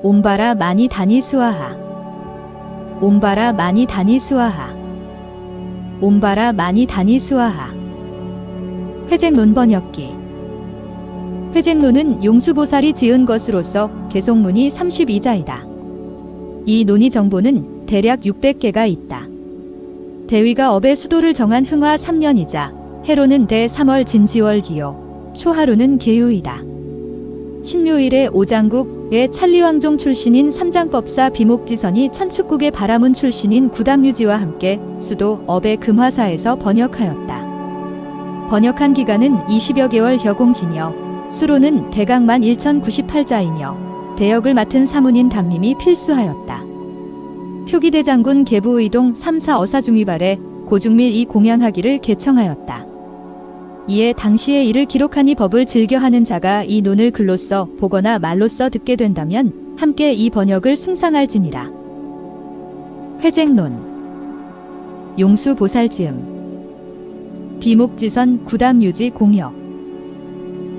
옴바라 마니 다니 스와하. 옴바라 마니 다니 스와하. 옴바라 마니 다니 스와하. 회쟁론 번역기. 회쟁론은 용수보살이 지은 것으로서 개송문이 32자이다. 이 논의 정보는 대략 600개가 있다. 대위가 업의 수도를 정한 흥화 3년이자 해로는 대 3월 진지월 기요, 초하루는 계유이다. 신묘일에 오장국의 찰리왕종 출신인 삼장법사 비목지선이 천축국의 바라문 출신인 구담유지와 함께 수도 업의 금화사에서 번역하였다. 번역한 기간은 20여 개월 혀공지며 수로는 대강만 1098자이며 대역을 맡은 사문인 담님이 필수하였다. 표기대장군 계부의동 3사 어사중위발에 고중밀 이 공양하기를 개청하였다. 이에 당시의 이를 기록하니 법을 즐겨하는 자가 이 논을 글로써 보거나 말로써 듣게 된다면 함께 이 번역을 숭상할지니라. 회쟁론. 용수보살지음. 비목지선 구담유지 공역.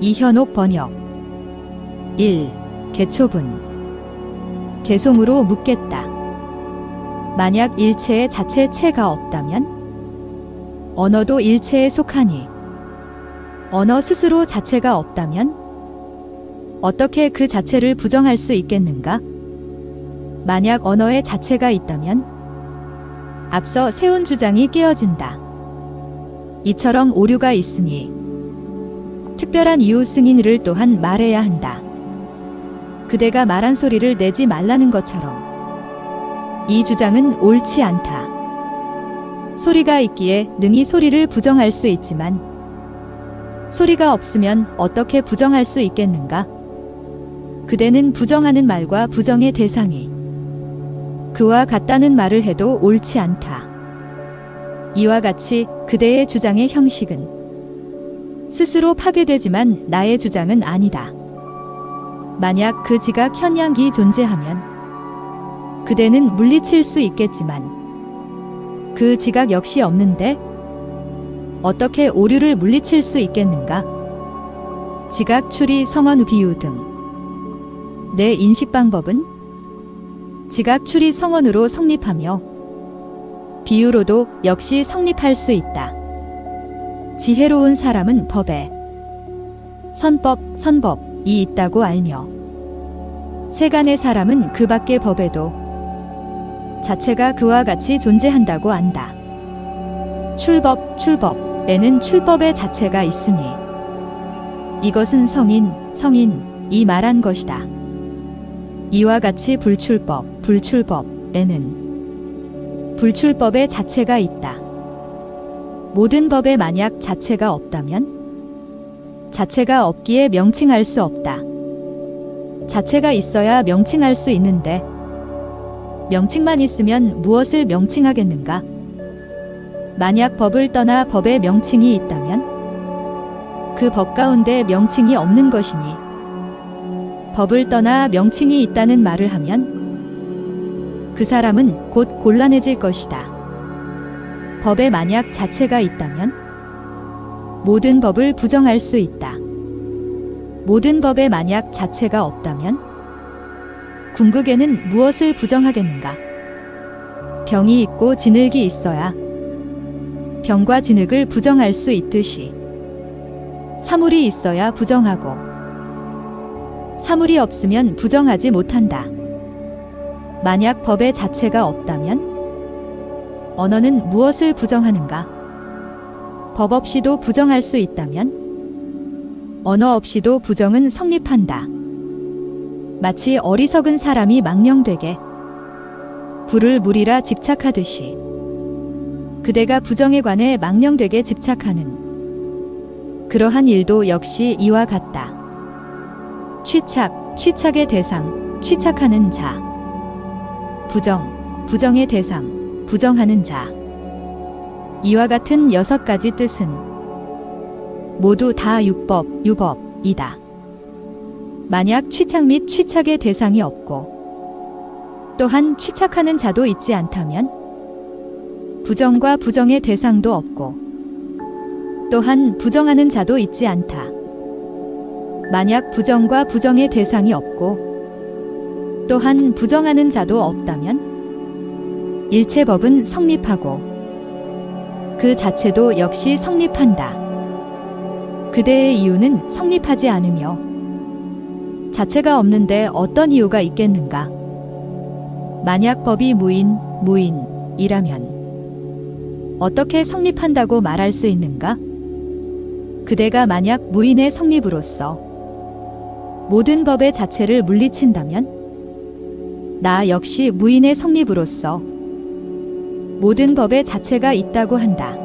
이현옥 번역. 1. 개초분. 개송으로 묻겠다. 만약 일체의 자체체가 없다면 언어도 일체에 속하니 언어 스스로 자체가 없다면 어떻게 그 자체를 부정할 수 있겠는가? 만약 언어의 자체가 있다면 앞서 세운 주장이 깨어진다. 이처럼 오류가 있으니 특별한 이유 승인을 또한 말해야 한다. 그대가 말한 소리를 내지 말라는 것처럼 이 주장은 옳지 않다. 소리가 있기에 능히 소리를 부정할 수 있지만 소리가 없으면 어떻게 부정할 수 있겠는가? 그대는 부정하는 말과 부정의 대상이 그와 같다는 말을 해도 옳지 않다. 이와 같이 그대의 주장의 형식은 스스로 파괴되지만 나의 주장은 아니다. 만약 그 지각 현양이 존재하면 그대는 물리칠 수 있겠지만 그 지각 역시 없는데 어떻게 오류를 물리칠 수 있겠는가? 지각, 추리, 성언, 비유 등. 내 인식 방법은 지각, 추리, 성언으로 성립하며 비유로도 역시 성립할 수 있다. 지혜로운 사람은 법에 선법이 있다고 알며 세간의 사람은 그 밖의 법에도 자체가 그와 같이 존재한다고 안다. 출법에는 출법의 자체가 있으니 이것은 성인이 말한 것이다. 이와 같이 불출법에는 불출법의 자체가 있다. 모든 법에 만약 자체가 없다면 자체가 없기에 명칭할 수 없다. 자체가 있어야 명칭할 수 있는데 명칭만 있으면 무엇을 명칭하겠는가? 만약 법을 떠나 법의 명칭이 있다면 그 법 가운데 명칭이 없는 것이니 법을 떠나 명칭이 있다는 말을 하면 그 사람은 곧 곤란해질 것이다. 법에 만약 자체가 있다면 모든 법을 부정할 수 있다. 모든 법에 만약 자체가 없다면 궁극에는 무엇을 부정하겠는가? 병이 있고 진흙이 있어야 병과 진흙을 부정할 수 있듯이 사물이 있어야 부정하고 사물이 없으면 부정하지 못한다. 만약 법의 자체가 없다면 언어는 무엇을 부정하는가? 법 없이도 부정할 수 있다면 언어 없이도 부정은 성립한다. 마치 어리석은 사람이 망령되게 불을 물이라 집착하듯이 그대가 부정에 관해 망령되게 집착하는 그러한 일도 역시 이와 같다. 취착의 대상, 취착하는 자. 부정의 대상, 부정하는 자. 이와 같은 6가지 뜻은 모두 다 유법이다. 만약 취착 및 취착의 대상이 없고 또한 취착하는 자도 있지 않다면 부정과 부정의 대상도 없고 또한 부정하는 자도 있지 않다. 만약 부정과 부정의 대상이 없고 또한 부정하는 자도 없다면 일체법은 성립하고 그 자체도 역시 성립한다. 그대의 이유는 성립하지 않으며 자체가 없는데 어떤 이유가 있겠는가? 만약 법이 무인이라면 어떻게 성립한다고 말할 수 있는가? 그대가 만약 무인의 성립으로서 모든 법의 자체를 물리친다면 나 역시 무인의 성립으로서 모든 법의 자체가 있다고 한다.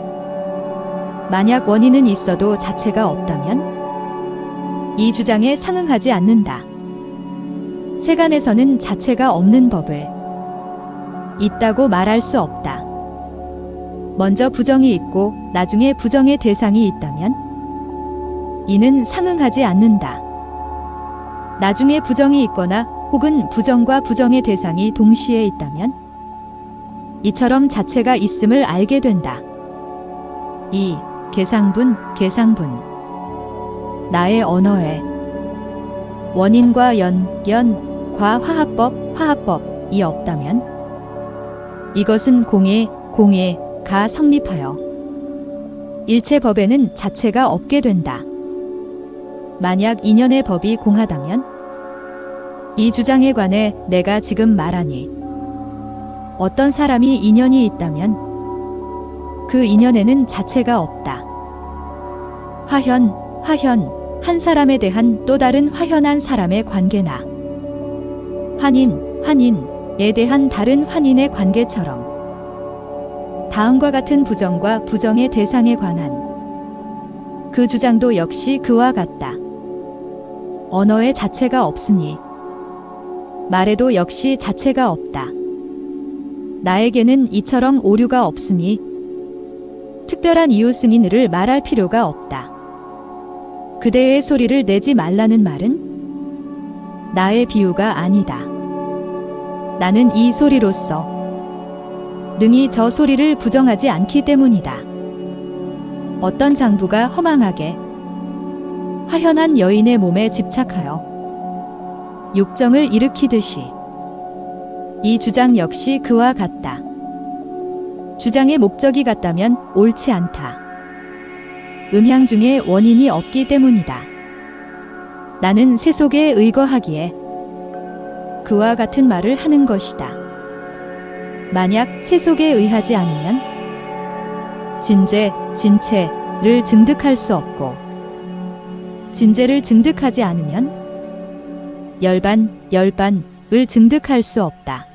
만약 원인은 있어도 자체가 없다면 이 주장에 상응하지 않는다. 세간에서는 자체가 없는 법을 있다고 말할 수 없다. 먼저 부정이 있고 나중에 부정의 대상이 있다면 이는 상응하지 않는다. 나중에 부정이 있거나 혹은 부정과 부정의 대상이 동시에 있다면 이처럼 자체가 있음을 알게 된다. 이 계상분 나의 언어에 원인과 연과 화합법이 없다면 이것은 공예가 성립하여 일체법에는 자체가 없게 된다. 만약 인연의 법이 공하다면 이 주장에 관해 내가 지금 말하니 어떤 사람이 인연이 있다면 그 인연에는 자체가 없다. 화현 한 사람에 대한 또 다른 화현한 사람의 관계나 환인에 대한 다른 환인의 관계처럼 다음과 같은 부정과 부정의 대상에 관한 그 주장도 역시 그와 같다. 언어의 자체가 없으니 말에도 역시 자체가 없다. 나에게는 이처럼 오류가 없으니 특별한 이유 승인을 말할 필요가 없다. 그대의 소리를 내지 말라는 말은 나의 비유가 아니다. 나는 이 소리로서 능히 저 소리를 부정하지 않기 때문이다. 어떤 장부가 허망하게 화현한 여인의 몸에 집착하여 욕정을 일으키듯이 이 주장 역시 그와 같다. 주장의 목적이 같다면 옳지 않다. 음향 중에 원인이 없기 때문이다. 나는 세속에 의거하기에 그와 같은 말을 하는 것이다. 만약 세속에 의하지 않으면 진체를 증득할 수 없고 진제를 증득하지 않으면 열반을 증득할 수 없다.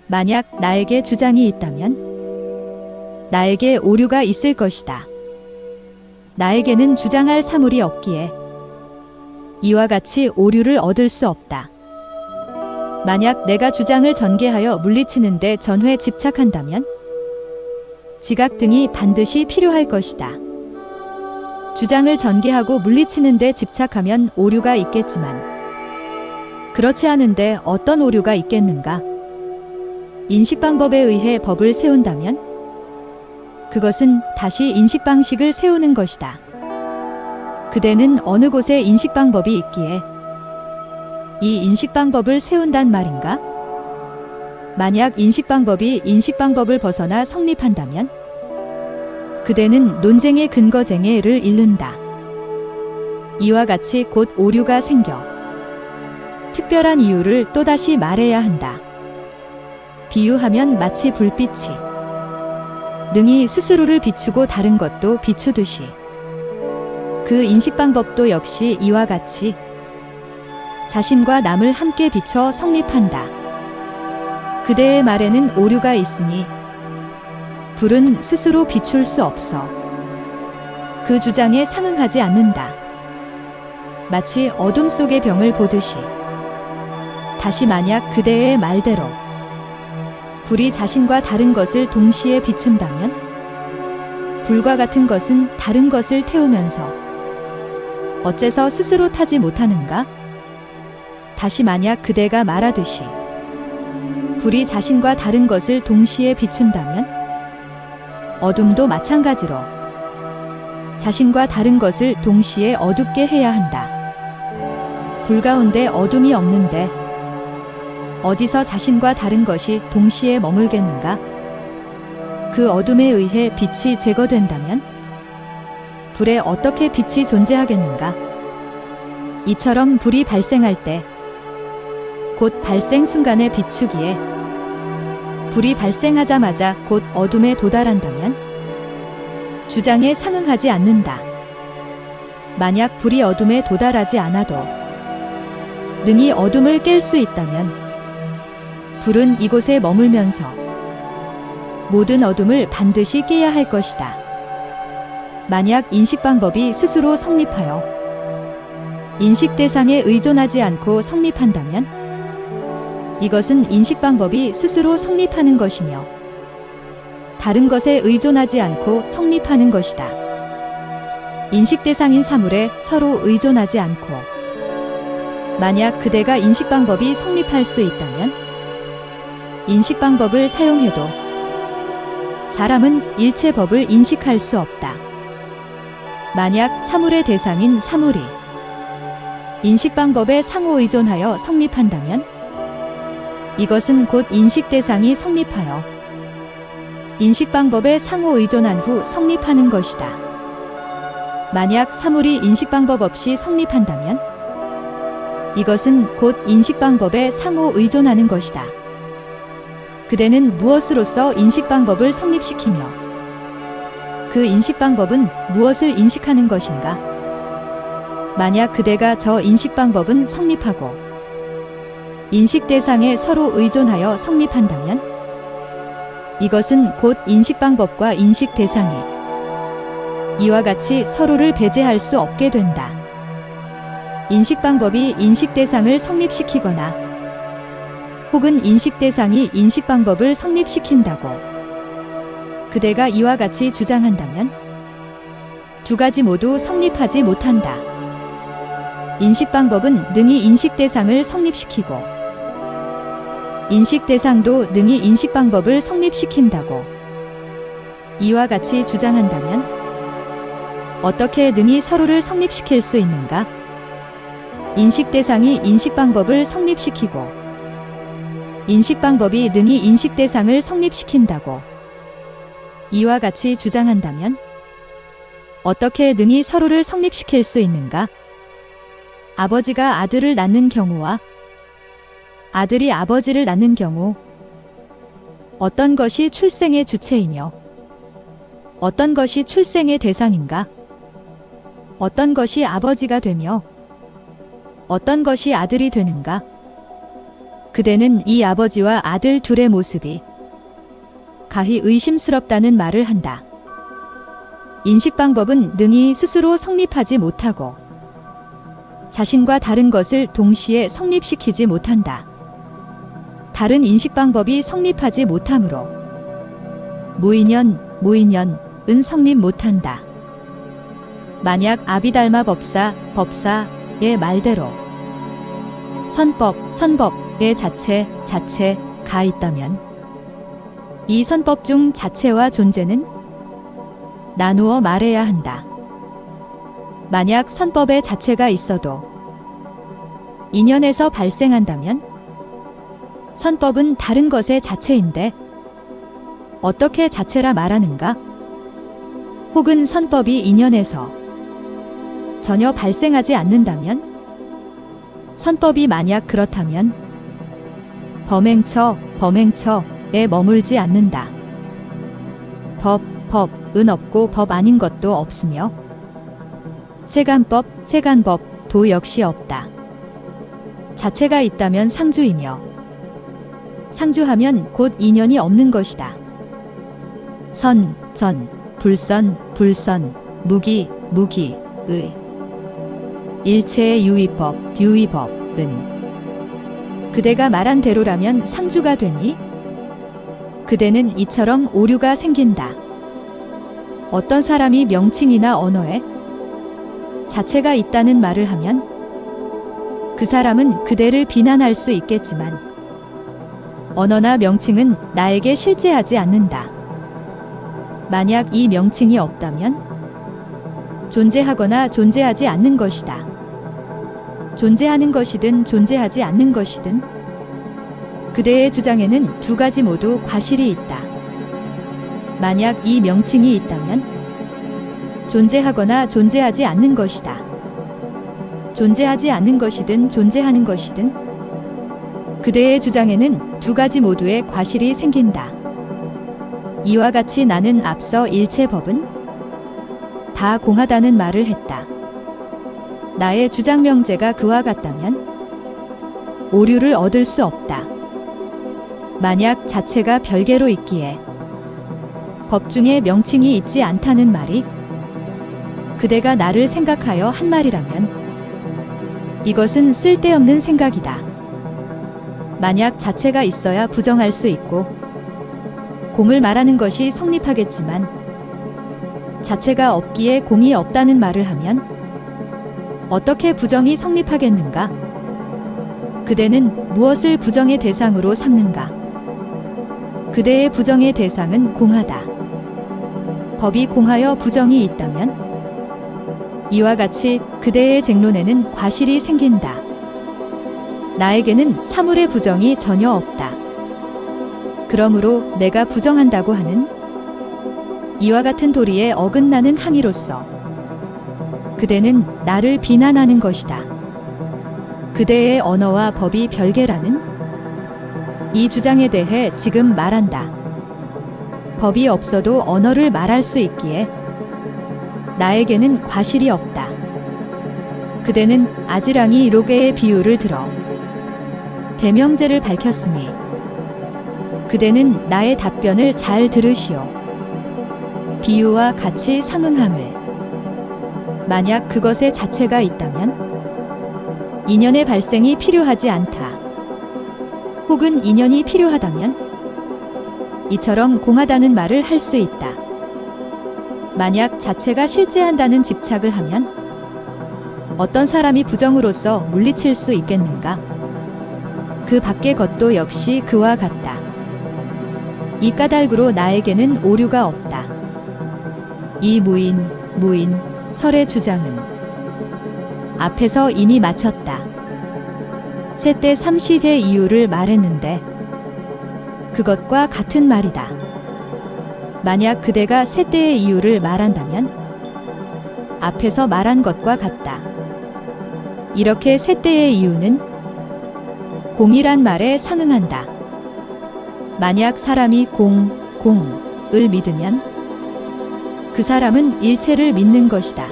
만약 나에게 주장이 있다면 나에게 오류가 있을 것이다. 나에게는 주장할 사물이 없기에 이와 같이 오류를 얻을 수 없다. 만약 내가 주장을 전개하여 물리치는데 전회 집착한다면 지각 등이 반드시 필요할 것이다. 주장을 전개하고 물리치는데 집착하면 오류가 있겠지만 그렇지 않은데 어떤 오류가 있겠는가? 인식방법에 의해 법을 세운다면 그것은 다시 인식방식을 세우는 것이다. 그대는 어느 곳에 인식방법이 있기에 이 인식방법을 세운단 말인가? 만약 인식방법이 인식방법을 벗어나 성립한다면 그대는 논쟁의 근거쟁애를 잃는다. 이와 같이 곧 오류가 생겨 특별한 이유를 또다시 말해야 한다. 비유하면 마치 불빛이 능히 스스로를 비추고 다른 것도 비추듯이 그 인식방법도 역시 이와 같이 자신과 남을 함께 비춰 성립한다. 그대의 말에는 오류가 있으니 불은 스스로 비출 수 없어 그 주장에 상응하지 않는다. 마치 어둠 속의 병을 보듯이 다시 만약 그대의 말대로 불이 자신과 다른 것을 동시에 비춘다면 불과 같은 것은 다른 것을 태우면서 어째서 스스로 타지 못하는가? 다시 만약 그대가 말하듯이 불이 자신과 다른 것을 동시에 비춘다면 어둠도 마찬가지로 자신과 다른 것을 동시에 어둡게 해야 한다. 불 가운데 어둠이 없는데 어디서 자신과 다른 것이 동시에 머물겠는가? 그 어둠에 의해 빛이 제거된다면 불에 어떻게 빛이 존재하겠는가? 이처럼 불이 발생할 때 곧 발생 순간에 비추기에 불이 발생하자마자 곧 어둠에 도달한다면 주장에 상응하지 않는다. 만약 불이 어둠에 도달하지 않아도 능히 어둠을 깰 수 있다면 불은 이곳에 머물면서 모든 어둠을 반드시 깨야 할 것이다. 만약 인식 방법이 스스로 성립하여 인식 대상에 의존하지 않고 성립한다면 이것은 인식 방법이 스스로 성립하는 것이며 다른 것에 의존하지 않고 성립하는 것이다. 인식 대상인 사물에 서로 의존하지 않고 만약 그대가 인식 방법이 성립할 수 있다면 인식 방법을 사용해도 사람은 일체 법을 인식할 수 없다. 만약 사물의 대상인 사물이 인식 방법에 상호 의존하여 성립한다면 이것은 곧 인식 대상이 성립하여 인식 방법에 상호 의존한 후 성립하는 것이다. 만약 사물이 인식 방법 없이 성립한다면 이것은 곧 인식 방법에 상호 의존하는 것이다. 그대는 무엇으로서 인식 방법을 성립시키며 그 인식 방법은 무엇을 인식하는 것인가? 만약 그대가 저 인식 방법은 성립하고 인식 대상에 서로 의존하여 성립한다면 이것은 곧 인식 방법과 인식 대상이 이와 같이 서로를 배제할 수 없게 된다. 인식 방법이 인식 대상을 성립시키거나 혹은 인식 대상이 인식 방법을 성립시킨다고 그대가 이와 같이 주장한다면 두 가지 모두 성립하지 못한다. 인식 방법은 능히 인식 대상을 성립시키고 인식 대상도 능히 인식 방법을 성립시킨다고 이와 같이 주장한다면 어떻게 능히 서로를 성립시킬 수 있는가? 인식 대상이 인식 방법을 성립시키고 인식 방법이 능히 인식 대상을 성립시킨다고 이와 같이 주장한다면 어떻게 능히 서로를 성립시킬 수 있는가? 아버지가 아들을 낳는 경우와 아들이 아버지를 낳는 경우 어떤 것이 출생의 주체이며 어떤 것이 출생의 대상인가? 어떤 것이 아버지가 되며 어떤 것이 아들이 되는가? 그대는 이 아버지와 아들 둘의 모습이 가히 의심스럽다는 말을 한다. 인식 방법은 능히 스스로 성립하지 못하고 자신과 다른 것을 동시에 성립시키지 못한다. 다른 인식 방법이 성립하지 못하므로 무인연은 성립 못한다. 만약 아비달마 법사의 말대로 선법의 자체가 있다면 이 선법 중 자체와 존재는 나누어 말해야 한다. 만약 선법의 자체가 있어도 인연에서 발생한다면 선법은 다른 것의 자체인데 어떻게 자체라 말하는가? 혹은 선법이 인연에서 전혀 발생하지 않는다면 선법이 만약 그렇다면 범행처에 머물지 않는다. 법은 없고 법 아닌 것도 없으며 세간법도 역시 없다. 자체가 있다면 상주이며 상주하면 곧 인연이 없는 것이다. 불선, 무기의 일체의 유의법은 그대가 말한 대로라면 상주가 되니 그대는 이처럼 오류가 생긴다. 어떤 사람이 명칭이나 언어에 자체가 있다는 말을 하면 그 사람은 그대를 비난할 수 있겠지만 언어나 명칭은 나에게 실제하지 않는다. 만약 이 명칭이 없다면 존재하거나 존재하지 않는 것이다. 존재하는 것이든 존재하지 않는 것이든 그대의 주장에는 두 가지 모두 과실이 있다. 만약 이 명칭이 있다면 존재하거나 존재하지 않는 것이다. 존재하지 않는 것이든 존재하는 것이든 그대의 주장에는 두 가지 모두의 과실이 생긴다. 이와 같이 나는 앞서 일체법은 다 공하다는 말을 했다. 나의 주장 명제가 그와 같다면 오류를 얻을 수 없다. 만약 자체가 별개로 있기에 법 중에 명칭이 있지 않다는 말이 그대가 나를 생각하여 한 말이라면 이것은 쓸데없는 생각이다. 만약 자체가 있어야 부정할 수 있고 공을 말하는 것이 성립하겠지만 자체가 없기에 공이 없다는 말을 하면 어떻게 부정이 성립하겠는가? 그대는 무엇을 부정의 대상으로 삼는가? 그대의 부정의 대상은 공하다. 법이 공하여 부정이 있다면 이와 같이 그대의 쟁론에는 과실이 생긴다. 나에게는 사물의 부정이 전혀 없다. 그러므로 내가 부정한다고 하는 이와 같은 도리에 어긋나는 항의로서 그대는 나를 비난하는 것이다. 그대의 언어와 법이 별개라는 이 주장에 대해 지금 말한다. 법이 없어도 언어를 말할 수 있기에 나에게는 과실이 없다. 그대는 아지랑이 로게의 비유를 들어 대명제를 밝혔으니 그대는 나의 답변을 잘 들으시오. 비유와 같이 상응함을 만약 그것의 자체가 있다면 인연의 발생이 필요하지 않다. 혹은 인연이 필요하다면 이처럼 공하다는 말을 할 수 있다. 만약 자체가 실제한다는 집착을 하면 어떤 사람이 부정으로서 물리칠 수 있겠는가? 그 밖의 것도 역시 그와 같다. 이 까닭으로 나에게는 오류가 없다. 이 무인, 설의 주장은 앞에서 이미 마쳤다. 세때 삼시대 이유를 말했는데 그것과 같은 말이다. 만약 그대가 세때의 이유를 말한다면 앞에서 말한 것과 같다. 이렇게 세때의 이유는 공이란 말에 상응한다. 만약 사람이 공을 믿으면 그 사람은 일체를 믿는 것이다.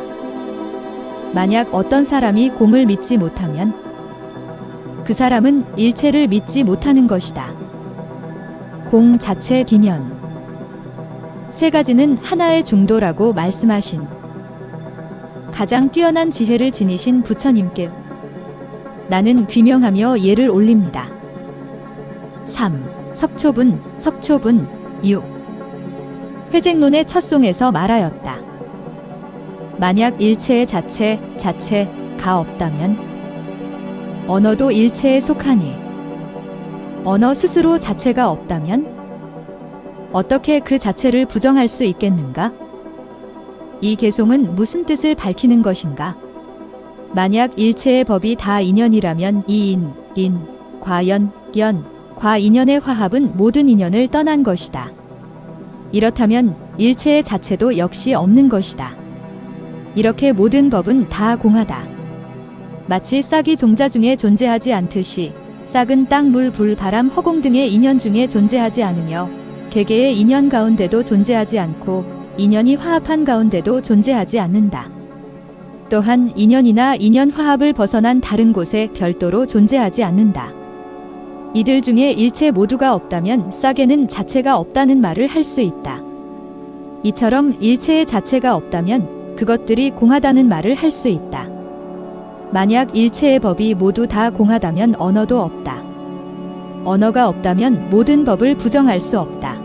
만약 어떤 사람이 공을 믿지 못하면 그 사람은 일체를 믿지 못하는 것이다. 공 자체 기년 세 가지는 하나의 중도라고 말씀하신 가장 뛰어난 지혜를 지니신 부처님께 나는 귀명하며 예를 올립니다. 3. 석초분 6. 회쟁론의 첫 송에서 말하였다. 만약 일체의 자체가 없다면 언어도 일체에 속하니 언어 스스로 자체가 없다면 어떻게 그 자체를 부정할 수 있겠는가? 이 개송은 무슨 뜻을 밝히는 것인가? 만약 일체의 법이 다 인연이라면 이인, 과연, 과인연의 화합은 모든 인연을 떠난 것이다. 이렇다면 일체의 자체도 역시 없는 것이다. 이렇게 모든 법은 다 공하다. 마치 싹이 종자 중에 존재하지 않듯이 싹은 땅, 물, 불, 바람, 허공 등의 인연 중에 존재하지 않으며 개개의 인연 가운데도 존재하지 않고 인연이 화합한 가운데도 존재하지 않는다. 또한 인연이나 인연 화합을 벗어난 다른 곳에 별도로 존재하지 않는다. 이들 중에 일체 모두가 없다면 싹에는 자체가 없다는 말을 할 수 있다. 이처럼 일체의 자체가 없다면 그것들이 공하다는 말을 할 수 있다. 만약 일체의 법이 모두 다 공하다면 언어도 없다. 언어가 없다면 모든 법을 부정할 수 없다.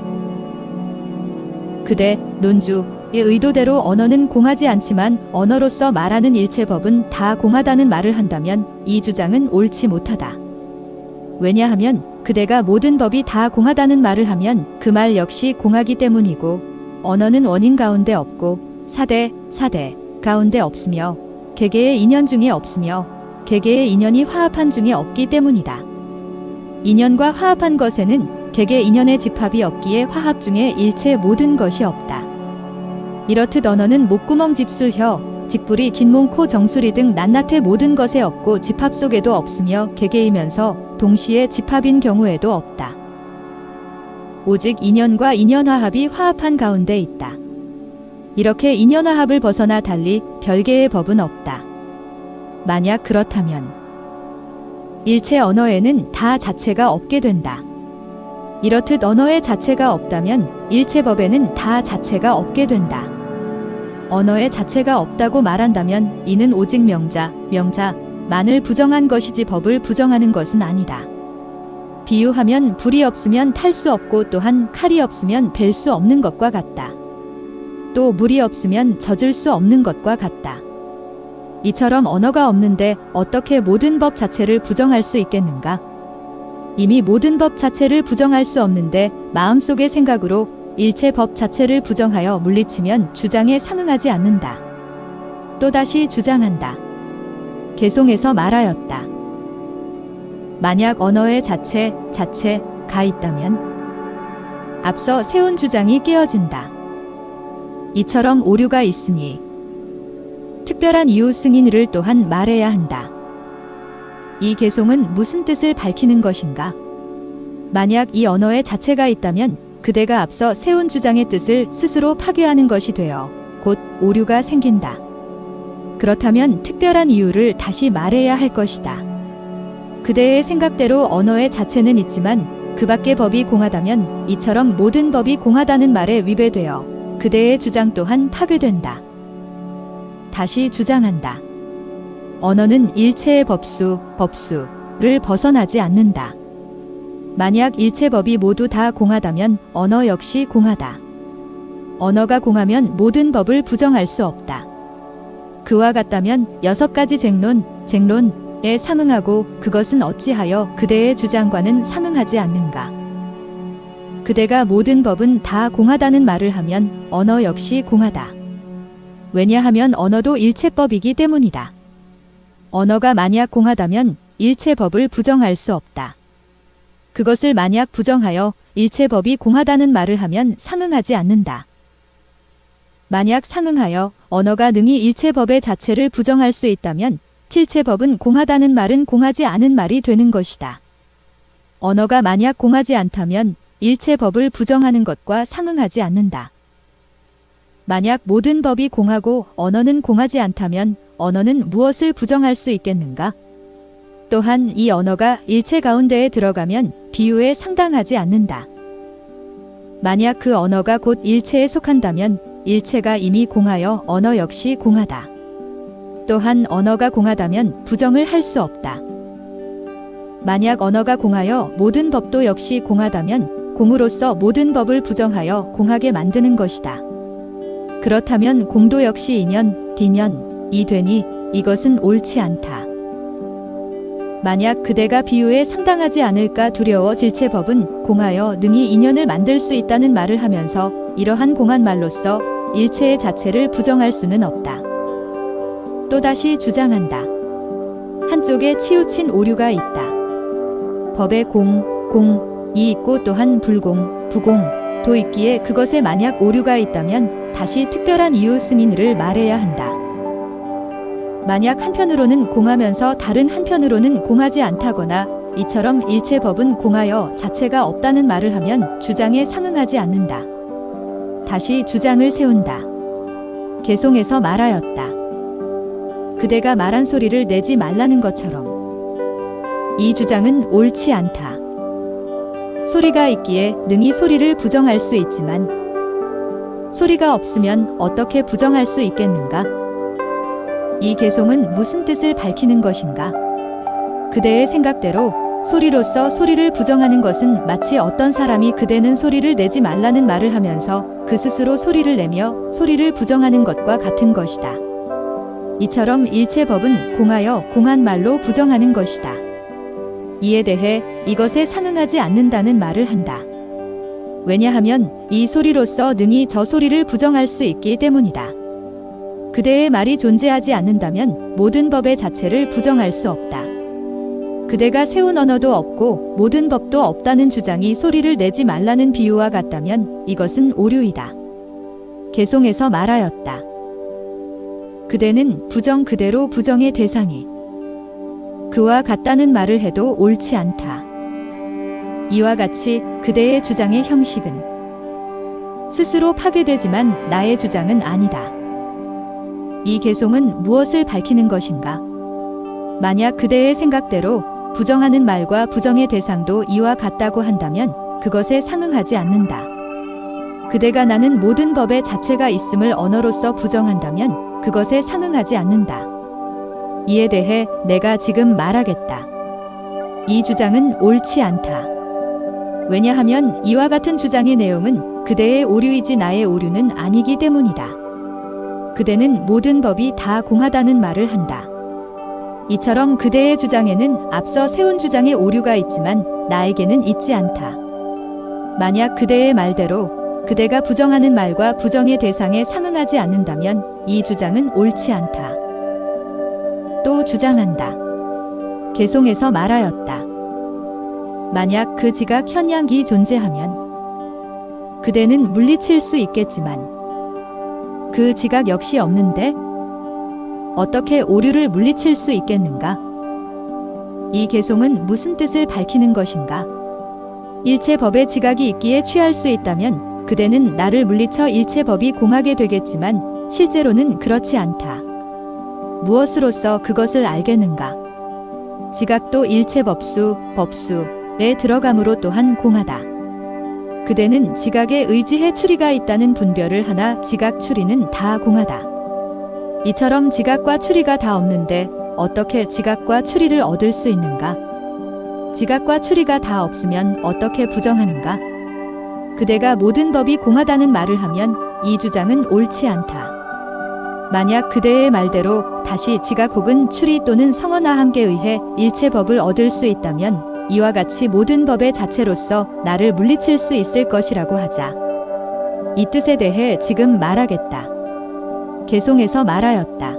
그대 논주의 의도대로 언어는 공하지 않지만 언어로서 말하는 일체법은 다 공하다는 말을 한다면 이 주장은 옳지 못하다. 왜냐하면 그대가 모든 법이 다 공하다는 말을 하면 그 말 역시 공하기 때문이고 언어는 원인 가운데 없고 사대 가운데 없으며 개개의 인연 중에 없으며 개개의 인연이 화합한 중에 없기 때문이다. 인연과 화합한 것에는 개개 인연의 집합이 없기에 화합 중에 일체 모든 것이 없다. 이렇듯 언어는 목구멍 집술 혀 집불이 긴 몸 코 정수리 등 낱낱의 모든 것에 없고 집합 속에도 없으며 개개이면서 동시에 집합인 경우에도 없다. 오직 인연과 인연화합이 화합한 가운데 있다. 이렇게 인연화합을 벗어나 달리 별개의 법은 없다. 만약 그렇다면 일체 언어에는 다 자체가 없게 된다. 이렇듯 언어의 자체가 없다면 일체 법에는 다 자체가 없게 된다. 언어의 자체가 없다고 말한다면 이는 오직 명자만을 부정한 것이지 법을 부정하는 것은 아니다. 비유하면 불이 없으면 탈 수 없고 또한 칼이 없으면 벨 수 없는 것과 같다. 또 물이 없으면 젖을 수 없는 것과 같다. 이처럼 언어가 없는데 어떻게 모든 법 자체를 부정할 수 있겠는가? 이미 모든 법 자체를 부정할 수 없는데 마음속의 생각으로 일체 법 자체를 부정하여 물리치면 주장에 상응하지 않는다. 또다시 주장한다. 개송에서 말하였다. 만약 언어의 자체가 있다면 앞서 세운 주장이 깨어진다. 이처럼 오류가 있으니 특별한 이유 승인을 또한 말해야 한다. 이 개송은 무슨 뜻을 밝히는 것인가? 만약 이 언어의 자체가 있다면 그대가 앞서 세운 주장의 뜻을 스스로 파괴하는 것이 되어 곧 오류가 생긴다. 그렇다면 특별한 이유를 다시 말해야 할 것이다. 그대의 생각대로 언어의 자체는 있지만 그 밖의 법이 공하다면 이처럼 모든 법이 공하다는 말에 위배되어 그대의 주장 또한 파괴된다. 다시 주장한다. 언어는 일체의 법수를 벗어나지 않는다. 만약 일체 법이 모두 다 공하다면 언어 역시 공하다. 언어가 공하면 모든 법을 부정할 수 없다. 그와 같다면 6가지 쟁론에 상응하고 그것은 어찌하여 그대의 주장과는 상응하지 않는가? 그대가 모든 법은 다 공하다는 말을 하면 언어 역시 공하다. 왜냐하면 언어도 일체법이기 때문이다. 언어가 만약 공하다면 일체법을 부정할 수 없다. 그것을 만약 부정하여 일체법이 공하다는 말을 하면 상응하지 않는다. 만약 상응하여 언어가 능히 일체법의 자체를 부정할 수 있다면 til체법은 공하다는 말은 공하지 않은 말이 되는 것이다. 언어가 만약 공하지 않다면 일체법을 부정하는 것과 상응하지 않는다. 만약 모든 법이 공하고 언어는 공하지 않다면 언어는 무엇을 부정할 수 있겠는가? 또한 이 언어가 일체 가운데에 들어가면 비유에 상당하지 않는다. 만약 그 언어가 곧 일체에 속한다면 일체가 이미 공하여 언어 역시 공하다. 또한 언어가 공하다면 부정을 할 수 없다. 만약 언어가 공하여 모든 법도 역시 공하다면 공으로서 모든 법을 부정하여 공하게 만드는 것이다. 그렇다면 공도 역시 인연, 뒷년이 되니 이것은 옳지 않다. 만약 그대가 비유에 상당하지 않을까 두려워 질체법은 공하여 능히 인연을 만들 수 있다는 말을 하면서 이러한 공한 말로써 일체의 자체를 부정할 수는 없다. 또다시 주장한다. 한쪽에 치우친 오류가 있다. 법에 공이 있고 또한 부공도 있기에 그것에 만약 오류가 있다면 다시 특별한 이유 승인을 말해야 한다. 만약 한편으로는 공하면서 다른 한편으로는 공하지 않다거나 이처럼 일체법은 공하여 자체가 없다는 말을 하면 주장에 상응하지 않는다. 다시 주장을 세운다. 개송에서 말하였다. 그대가 말한 소리를 내지 말라는 것처럼 이 주장은 옳지 않다. 소리가 있기에 능히 소리를 부정할 수 있지만 소리가 없으면 어떻게 부정할 수 있겠는가? 이 개송은 무슨 뜻을 밝히는 것인가? 그대의 생각대로 소리로서 소리를 부정하는 것은 마치 어떤 사람이 그대는 소리를 내지 말라는 말을 하면서 그 스스로 소리를 내며 소리를 부정하는 것과 같은 것이다. 이처럼 일체법은 공하여 공한 말로 부정하는 것이다. 이에 대해 이것에 상응하지 않는다는 말을 한다. 왜냐하면 이 소리로서 능히 저 소리를 부정할 수 있기 때문이다. 그대의 말이 존재하지 않는다면 모든 법의 자체를 부정할 수 없다. 그대가 세운 언어도 없고 모든 법도 없다는 주장이 소리를 내지 말라는 비유와 같다면 이것은 오류이다. 개송에서 말하였다. 그대는 부정 그대로 부정의 대상이 그와 같다는 말을 해도 옳지 않다. 이와 같이 그대의 주장의 형식은 스스로 파괴되지만 나의 주장은 아니다. 이 개송은 무엇을 밝히는 것인가? 만약 그대의 생각대로 부정하는 말과 부정의 대상도 이와 같다고 한다면 그것에 상응하지 않는다. 그대가 나는 모든 법의 자체가 있음을 언어로서 부정한다면 그것에 상응하지 않는다. 이에 대해 내가 지금 말하겠다. 이 주장은 옳지 않다. 왜냐하면 이와 같은 주장의 내용은 그대의 오류이지 나의 오류는 아니기 때문이다. 그대는 모든 법이 다 공하다는 말을 한다. 이처럼 그대의 주장에는 앞서 세운 주장의 오류가 있지만 나에게는 있지 않다. 만약 그대의 말대로 그대가 부정하는 말과 부정의 대상에 상응하지 않는다면 이 주장은 옳지 않다. 또 주장한다. 개송에서 말하였다. 만약 그 지각 현양이 존재하면 그대는 물리칠 수 있겠지만 그 지각 역시 없는데 어떻게 오류를 물리칠 수 있겠는가? 이 개송은 무슨 뜻을 밝히는 것인가? 일체 법의 지각이 있기에 취할 수 있다면 그대는 나를 물리쳐 일체 법이 공하게 되겠지만 실제로는 그렇지 않다. 무엇으로서 그것을 알겠는가? 지각도 일체 법수에 들어감으로 또한 공하다. 그대는 지각에 의지해 추리가 있다는 분별을 하나 지각 추리는 다 공하다. 이처럼 지각과 추리가 다 없는데 어떻게 지각과 추리를 얻을 수 있는가? 지각과 추리가 다 없으면 어떻게 부정하는가? 그대가 모든 법이 공하다는 말을 하면 이 주장은 옳지 않다. 만약 그대의 말대로 다시 지각 혹은 추리 또는 성언과 함께 의해 일체 법을 얻을 수 있다면 이와 같이 모든 법의 자체로서 나를 물리칠 수 있을 것이라고 하자. 이 뜻에 대해 지금 말하겠다. 개송에서 말하였다.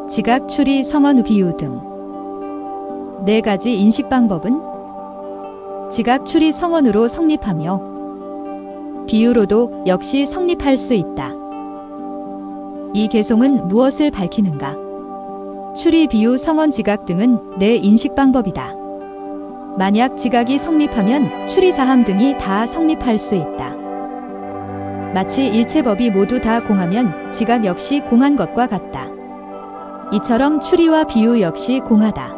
지각, 추리, 성언, 비유 등 네 가지 인식 방법은 지각, 추리, 성언으로 성립하며 비유로도 역시 성립할 수 있다. 이 개송은 무엇을 밝히는가? 추리, 비유, 성언, 지각 등은 네 인식 방법이다. 만약 지각이 성립하면 추리, 사함 등이 다 성립할 수 있다. 마치 일체 법이 모두 다 공하면 지각 역시 공한 것과 같다. 이처럼 추리와 비유 역시 공하다.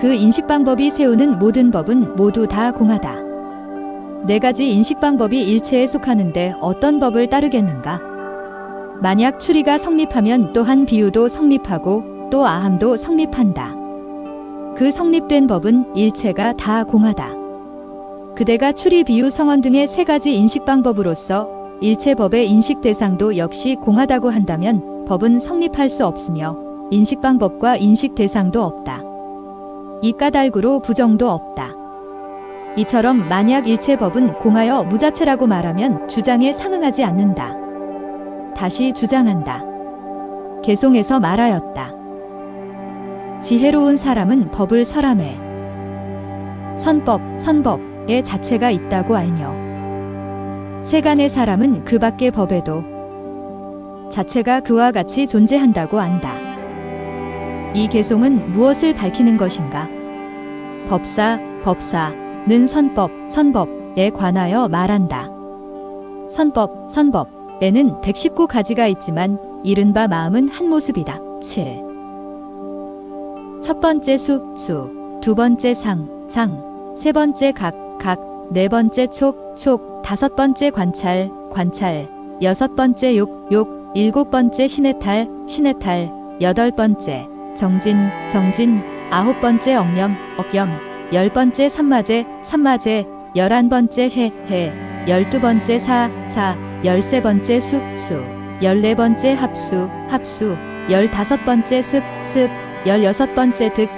그 인식 방법이 세우는 모든 법은 모두 다 공하다. 네 가지 인식 방법이 일체에 속하는데 어떤 법을 따르겠는가? 만약 추리가 성립하면 또한 비유도 성립하고 또 아함도 성립한다. 그 성립된 법은 일체가 다 공하다. 그대가 추리, 비유, 성언 등의 세 가지 인식 방법으로서 일체 법의 인식 대상도 역시 공하다고 한다면 법은 성립할 수 없으며 인식 방법과 인식 대상도 없다. 이 까닭으로 부정도 없다. 이처럼 만약 일체 법은 공하여 무자체라고 말하면 주장에 상응하지 않는다. 다시 주장한다. 개송에서 말하였다. 지혜로운 사람은 법을 설하매 선법의 자체가 있다고 알며 세간의 사람은 그 밖의 법에도 자체가 그와 같이 존재한다고 안다. 이 개송은 무엇을 밝히는 것인가? 법사는 선법에 관하여 말한다. 선법에는 119가지가 있지만 이른바 마음은 한 모습이다. 7. 첫 번째 수, 두 번째 상, 세 번째 각, 네 번째 촉, 다섯 번째 관찰, 여섯 번째 욕, 일곱 번째 신해탈, 여덟 번째 정진, 아홉 번째 억염, 열 번째 삼마제, 열한 번째 해, 열두 번째 사, 열세 번째 수, 열네 번째 합수, 열다섯 번째 습, 열여섯 번째 득,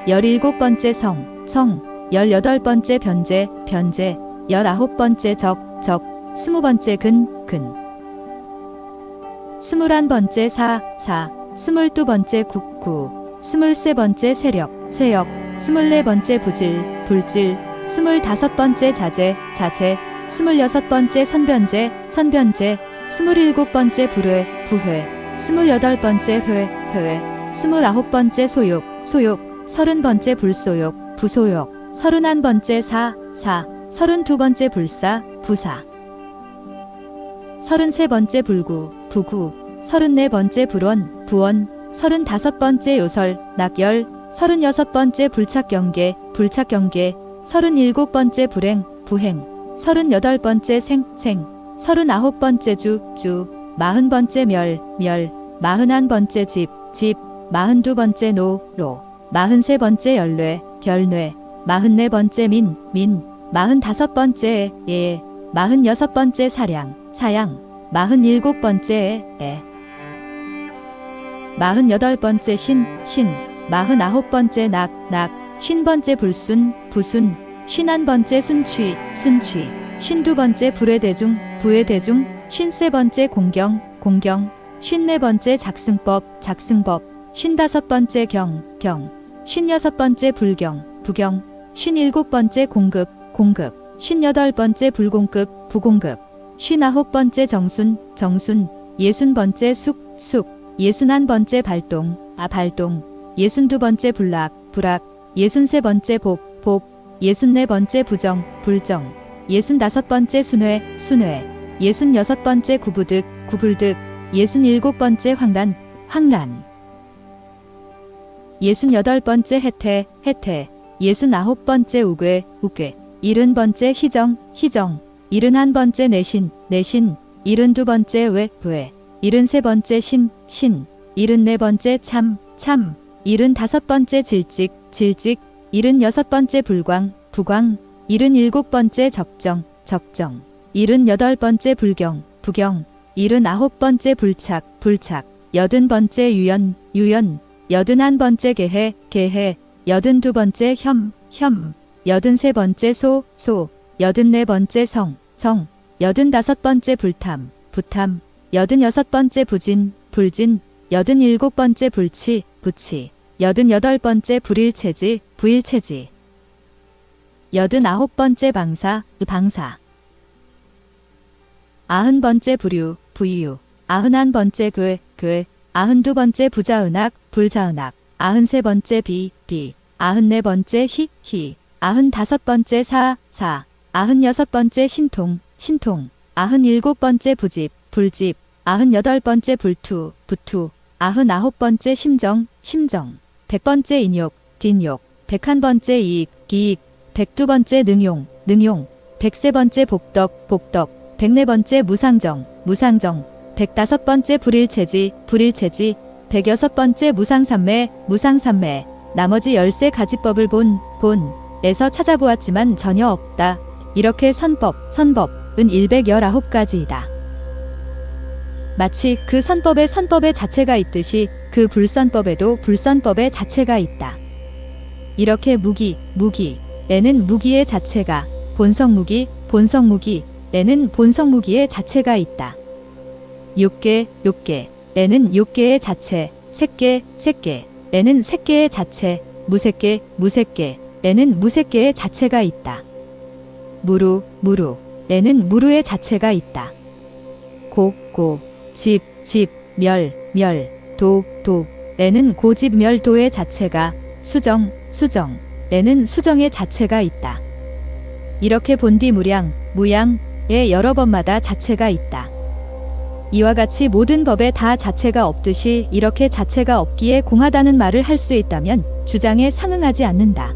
열일곱 번째 성, 열여덟 번째 변제, 19번째 적, 20번째 근, 21번째 사, 22번째 구, 23번째 세력, 24번째 불질, 25번째 자재, 26번째 선변제, 27번째 부회, 28번째 회회, 29번째 소욕, 30번째 부소욕, 31번째 사, 32번째 부사, 33번째 부구, 34번째 부원, 35번째 요설, 낙열, 36번째 불착경계, 37번째 부행, 38번째 생, 39번째 주, 40번째 멸, 41번째 집, 42번째 노, 43번째 결뇌, 44번째 민, 45번째 예, 46번째 사양, 47번째 애, 48번째 신, 49번째 낙, 50번째 부순, 51번째 순취, 52번째 부회대중, 53번째 공경, 54번째 작승법, 55번째 경, 56번째 불경, 57번째 공급, 58번째 불공급, 59번째 정순, 60번째 숙, 61번째 발동, 62번째 불락, 63번째 복, 64번째 부정, 65번째 순회, 66번째 구불득, 67번째 황란, 68번째 해태, 69번째 우괴, 70번째 희정, 71번째 내신, 72번째 외, 73번째 신, 74번째 참, 75번째 질직, 76번째 불광, 77번째 적정, 78번째 불경, 79번째 불착, 80번째 유연, 81번째 계해, 82번째 혐, 83번째 소, 84번째 성, 85번째 불탐, 86번째 불진, 87번째 부치, 88번째 불일체지, 89번째 방사, 90번째 부류, 91번째 괴, 92번째 부자은악, 93번째 비, 94번째 희, 95번째 사, 96번째 신통, 97번째 불집, 98번째 불투, 99번째 심정, 100번째 인욕, 101번째 이익, 102번째 능용, 103번째 복덕, 104번째 무상정, 105번째 불일체지, 106번째 무상삼매, 나머지 13가지법을 본에서 찾아보았지만 전혀 없다. 이렇게 선법은 119가지이다. 마치 그 선법의 자체가 있듯이 그 불선법에도 불선법의 자체가 있다. 이렇게 무기에는 무기의 자체가, 본성무기에는 본성무기의 자체가 있다. 육계에는 육계의 자체, 색계에는 색계의 자체, 무색계에는 무색계의 자체가 있다. 무루에는 무루의 자체가 있다. 고, 집, 도에는 고집멸도의 자체가, 수정에는 수정의 자체가 있다. 이렇게 본디 무양의 여러 법마다 자체가 있다. 이와 같이 모든 법에 다 자체가 없듯이 이렇게 자체가 없기에 공하다는 말을 할 수 있다면 주장에 상응하지 않는다.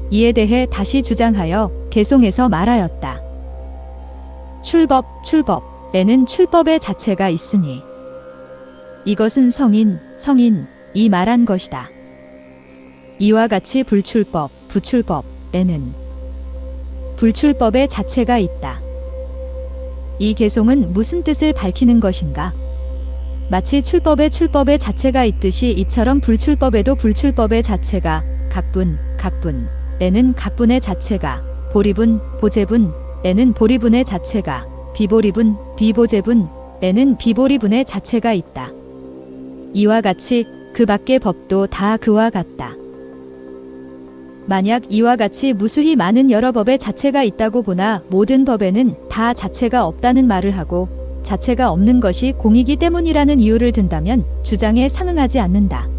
이에 대해 다시 주장하여 개송해서 말하였다. 출법에는 출법의 자체가 있으니 이것은 성인이 말한 것이다. 이와 같이 부출법에는 불출법의 자체가 있다. 이 개송은 무슨 뜻을 밝히는 것인가? 마치 출법의 자체가 있듯이 이처럼 불출법에도 불출법의 자체가, 각분에는 각분의 자체가, 보리분, 보재분, 에는 보리분의 자체가, 비보리분, 비보재분, 에는 비보리분의 자체가 있다. 이와 같이 그 밖의 법도 다 그와 같다. 만약 이와 같이 무수히 많은 여러 법의 자체가 있다고 보나 모든 법에는 다 자체가 없다는 말을 하고 자체가 없는 것이 공이기 때문이라는 이유를 든다면 주장에 상응하지 않는다.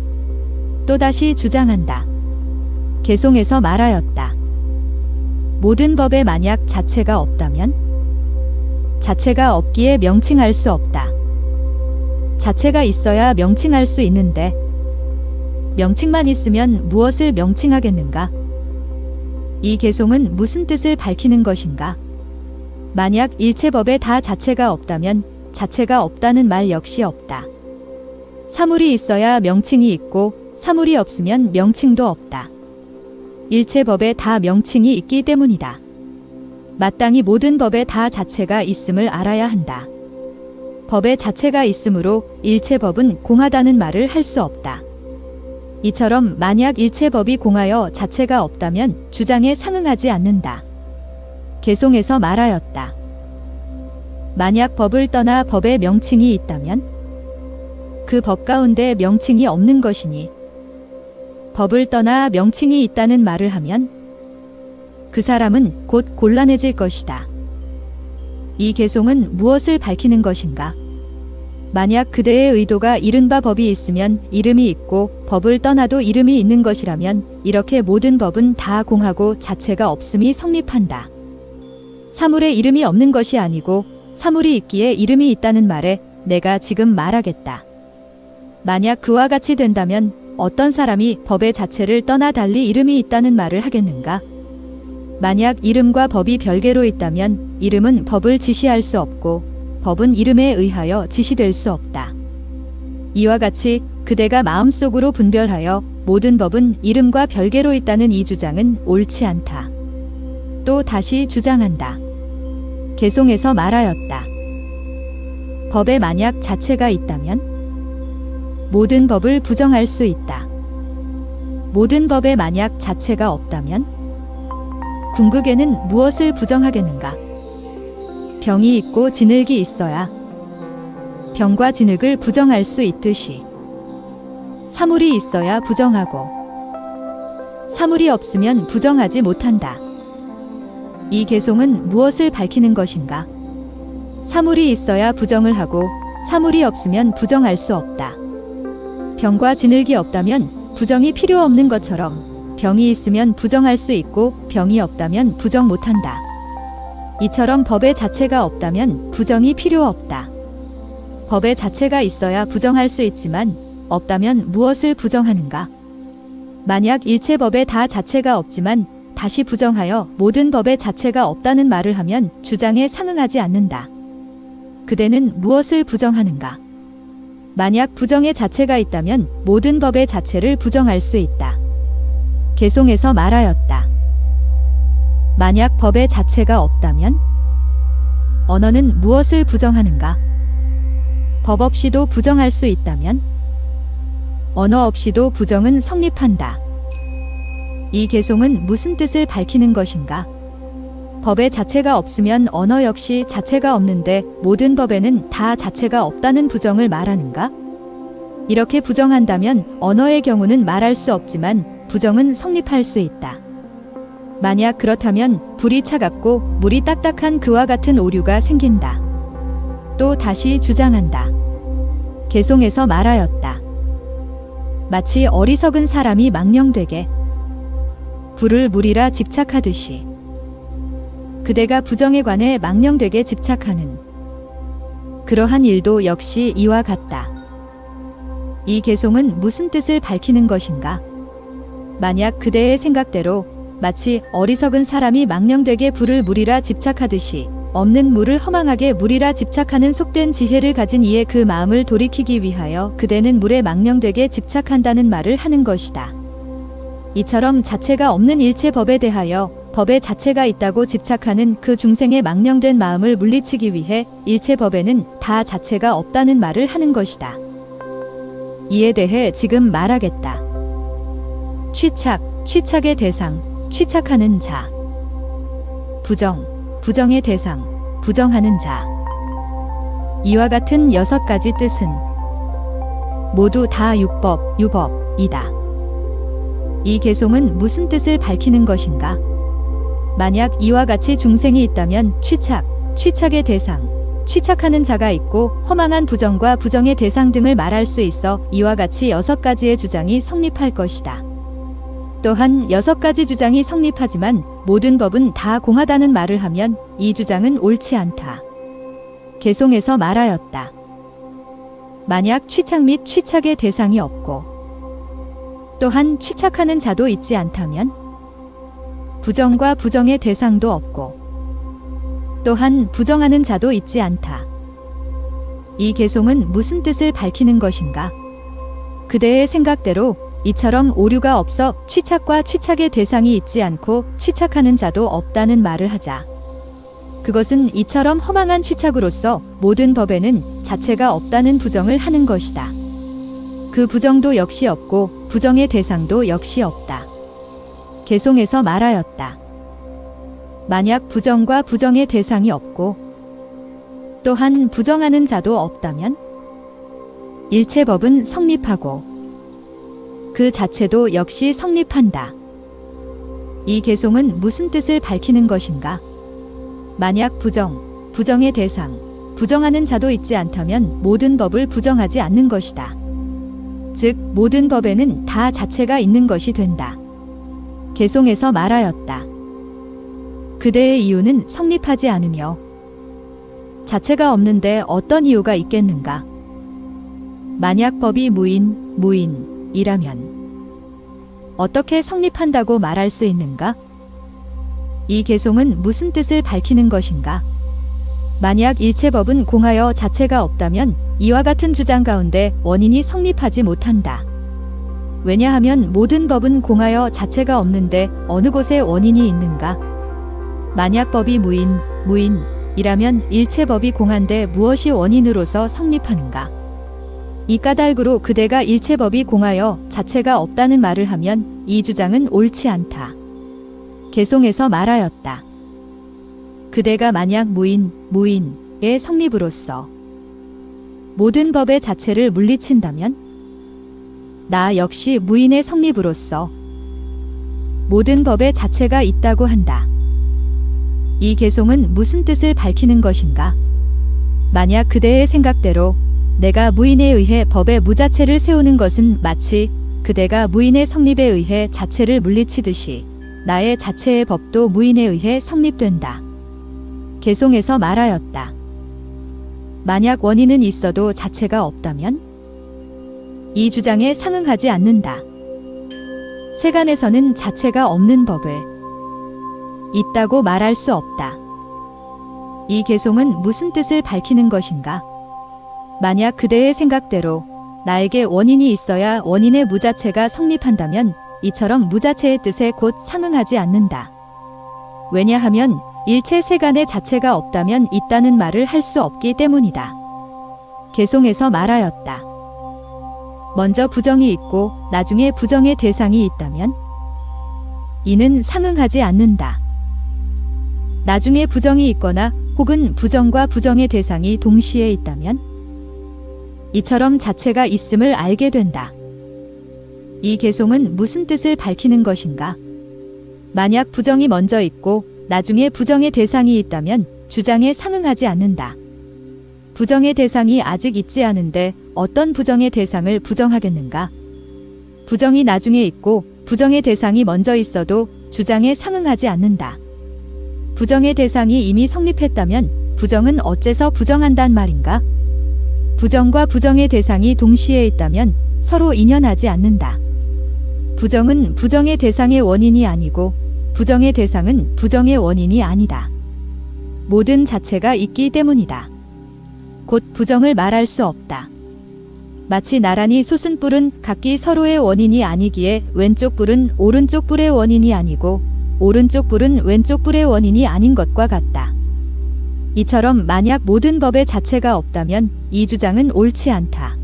또다시 주장한다. 개송에서 말하였다. 모든 법에 만약 자체가 없다면 자체가 없기에 명칭할 수 없다. 자체가 있어야 명칭할 수 있는데 명칭만 있으면 무엇을 명칭하겠는가? 이 개송은 무슨 뜻을 밝히는 것인가? 만약 일체법에 다 자체가 없다면 자체가 없다는 말 역시 없다. 사물이 있어야 명칭이 있고 사물이 없으면 명칭도 없다. 일체법에 다 명칭이 있기 때문이다. 마땅히 모든 법에 다 자체가 있음을 알아야 한다. 법의 자체가 있으므로 일체법은 공하다는 말을 할 수 없다. 이처럼 만약 일체법이 공하여 자체가 없다면 주장에 상응하지 않는다. 개송에서 말하였다. 만약 법을 떠나 법의 명칭이 있다면 그 법 가운데 명칭이 없는 것이니 법을 떠나 명칭이 있다는 말을 하면 그 사람은 곧 곤란해질 것이다. 이 개송은 무엇을 밝히는 것인가? 만약 그대의 의도가 이른바 법이 있으면 이름이 있고 법을 떠나도 이름이 있는 것이라면 이렇게 모든 법은 다 공하고 자체가 없음이 성립한다. 사물에 이름이 없는 것이 아니고 사물이 있기에 이름이 있다는 말에 내가 지금 말하겠다. 만약 그와 같이 된다면 어떤 사람이 법의 자체를 떠나 달리 이름이 있다는 말을 하겠는가? 만약 이름과 법이 별개로 있다면 이름은 법을 지시할 수 없고 법은 이름에 의하여 지시될 수 없다. 이와 같이 그대가 마음속으로 분별하여 모든 법은 이름과 별개로 있다는 이 주장은 옳지 않다. 또 다시 주장한다. 개송에서 말하였다. 법에 만약 자체가 있다면 모든 법을 부정할 수 있다. 모든 법에 만약 자체가 없다면 궁극에는 무엇을 부정하겠는가? 병이 있고 진흙이 있어야 병과 진흙을 부정할 수 있듯이 사물이 있어야 부정하고 사물이 없으면 부정하지 못한다. 이 개송은 무엇을 밝히는 것인가? 사물이 있어야 부정을 하고 사물이 없으면 부정할 수 없다. 병과 진흙이 없다면 부정이 필요 없는 것처럼 병이 있으면 부정할 수 있고 병이 없다면 부정 못한다. 이처럼 법의 자체가 없다면 부정이 필요 없다. 법의 자체가 있어야 부정할 수 있지만 없다면 무엇을 부정하는가? 만약 일체법에 다 자체가 없지만 다시 부정하여 모든 법의 자체가 없다는 말을 하면 주장에 상응하지 않는다. 그대는 무엇을 부정하는가? 만약 부정의 자체가 있다면 모든 법의 자체를 부정할 수 있다. 개송에서 말하였다. 만약 법의 자체가 없다면 언어는 무엇을 부정하는가? 법 없이도 부정할 수 있다면 언어 없이도 부정은 성립한다. 이 개송은 무슨 뜻을 밝히는 것인가? 법의 자체가 없으면 언어 역시 자체가 없는데 모든 법에는 다 자체가 없다는 부정을 말하는가? 이렇게 부정한다면 언어의 경우는 말할 수 없지만 부정은 성립할 수 있다. 만약 그렇다면 불이 차갑고 물이 딱딱한 그와 같은 오류가 생긴다. 또 다시 주장한다. 개송에서 말하였다. 마치 어리석은 사람이 망령되게 불을 물이라 집착하듯이 그대가 부정에 관해 망령되게 집착하는 그러한 일도 역시 이와 같다. 이 개송은 무슨 뜻을 밝히는 것인가? 만약 그대의 생각대로 마치 어리석은 사람이 망령되게 불을 물이라 집착하듯이 없는 물을 허망하게 물이라 집착하는 속된 지혜를 가진 이의 그 마음을 돌이키기 위하여 그대는 물에 망령되게 집착한다는 말을 하는 것이다. 이처럼 자체가 없는 일체법에 대하여 법의 자체가 있다고 집착하는 그 중생의 망령된 마음을 물리치기 위해 일체법에는 다 자체가 없다는 말을 하는 것이다. 이에 대해 지금 말하겠다. 취착, 취착의 대상, 취착하는 자. 부정, 부정의 대상, 부정하는 자. 이와 같은 6가지 뜻은 모두 다 율법, 유법이다. 이 개송은 무슨 뜻을 밝히는 것인가? 만약 이와 같이 중생이 있다면 취착, 취착의 대상, 취착하는 자가 있고 허망한 부정과 부정의 대상 등을 말할 수 있어 이와 같이 6가지의 주장이 성립할 것이다. 또한 6가지 주장이 성립하지만 모든 법은 다 공하다는 말을 하면 이 주장은 옳지 않다. 개송에서 말하였다. 만약 취착 및 취착의 대상이 없고 또한 취착하는 자도 있지 않다면 부정과 부정의 대상도 없고 또한 부정하는 자도 있지 않다. 이 개송은 무슨 뜻을 밝히는 것인가? 그대의 생각대로 이처럼 오류가 없어 취착과 취착의 대상이 있지 않고 취착하는 자도 없다는 말을 하자. 그것은 이처럼 허망한 취착으로서 모든 법에는 자체가 없다는 부정을 하는 것이다. 그 부정도 역시 없고 부정의 대상도 역시 없다. 개송에서 말하였다. 만약 부정과 부정의 대상이 없고 또한 부정하는 자도 없다면 일체법은 성립하고 그 자체도 역시 성립한다. 이 개송은 무슨 뜻을 밝히는 것인가? 만약 부정, 부정의 대상, 부정하는 자도 있지 않다면 모든 법을 부정하지 않는 것이다. 즉 모든 법에는 다 자체가 있는 것이 된다. 개송에서 말하였다. 그대의 이유는 성립하지 않으며 자체가 없는데 어떤 이유가 있겠는가? 만약 법이 무인이라면 어떻게 성립한다고 말할 수 있는가? 이 개송은 무슨 뜻을 밝히는 것인가? 만약 일체법은 공하여 자체가 없다면 이와 같은 주장 가운데 원인이 성립하지 못한다. 왜냐하면 모든 법은 공하여 자체가 없는데 어느 곳에 원인이 있는가? 만약 법이 무인이라면 일체법이 공한데 무엇이 원인으로서 성립하는가? 이 까닭으로 그대가 일체법이 공하여 자체가 없다는 말을 하면 이 주장은 옳지 않다. 개송에서 말하였다. 그대가 만약 무인의 성립으로서 모든 법의 자체를 물리친다면 나 역시 무인의 성립으로서 모든 법의 자체가 있다고 한다. 이 개송은 무슨 뜻을 밝히는 것인가? 만약 그대의 생각대로 내가 무인에 의해 법의 무자체를 세우는 것은 마치 그대가 무인의 성립에 의해 자체를 물리치듯이 나의 자체의 법도 무인에 의해 성립된다. 개송에서 말하였다. 만약 원인은 있어도 자체가 없다면 이 주장에 상응하지 않는다. 세간에서는 자체가 없는 법을 있다고 말할 수 없다. 이 개송은 무슨 뜻을 밝히는 것인가? 만약 그대의 생각대로 나에게 원인이 있어야 원인의 무자체가 성립한다면 이처럼 무자체의 뜻에 곧 상응하지 않는다. 왜냐하면 일체 세간의 자체가 없다면 있다는 말을 할 수 없기 때문이다. 개송에서 말하였다. 먼저 부정이 있고 나중에 부정의 대상이 있다면 이는 상응하지 않는다. 나중에 부정이 있거나 혹은 부정과 부정의 대상이 동시에 있다면 이처럼 자체가 있음을 알게 된다. 이 개송은 무슨 뜻을 밝히는 것인가? 만약 부정이 먼저 있고 나중에 부정의 대상이 있다면 주장에 상응하지 않는다. 부정의 대상이 아직 있지 않은데 어떤 부정의 대상을 부정하겠는가? 부정이 나중에 있고 부정의 대상이 먼저 있어도 주장에 상응하지 않는다. 부정의 대상이 이미 성립했다면 부정은 어째서 부정한단 말인가? 부정과 부정의 대상이 동시에 있다면 서로 인연하지 않는다. 부정은 부정의 대상의 원인이 아니고 부정의 대상은 부정의 원인이 아니다. 모든 자체가 있기 때문이다. 곧 부정을 말할 수 없다. 마치 나란히 솟은 뿔은 각기 서로의 원인이 아니기에 왼쪽 뿔은 오른쪽 뿔의 원인이 아니고 오른쪽 뿔은 왼쪽 뿔의 원인이 아닌 것과 같다. 이처럼 만약 모든 법의 자체가 없다면 이 주장은 옳지 않다.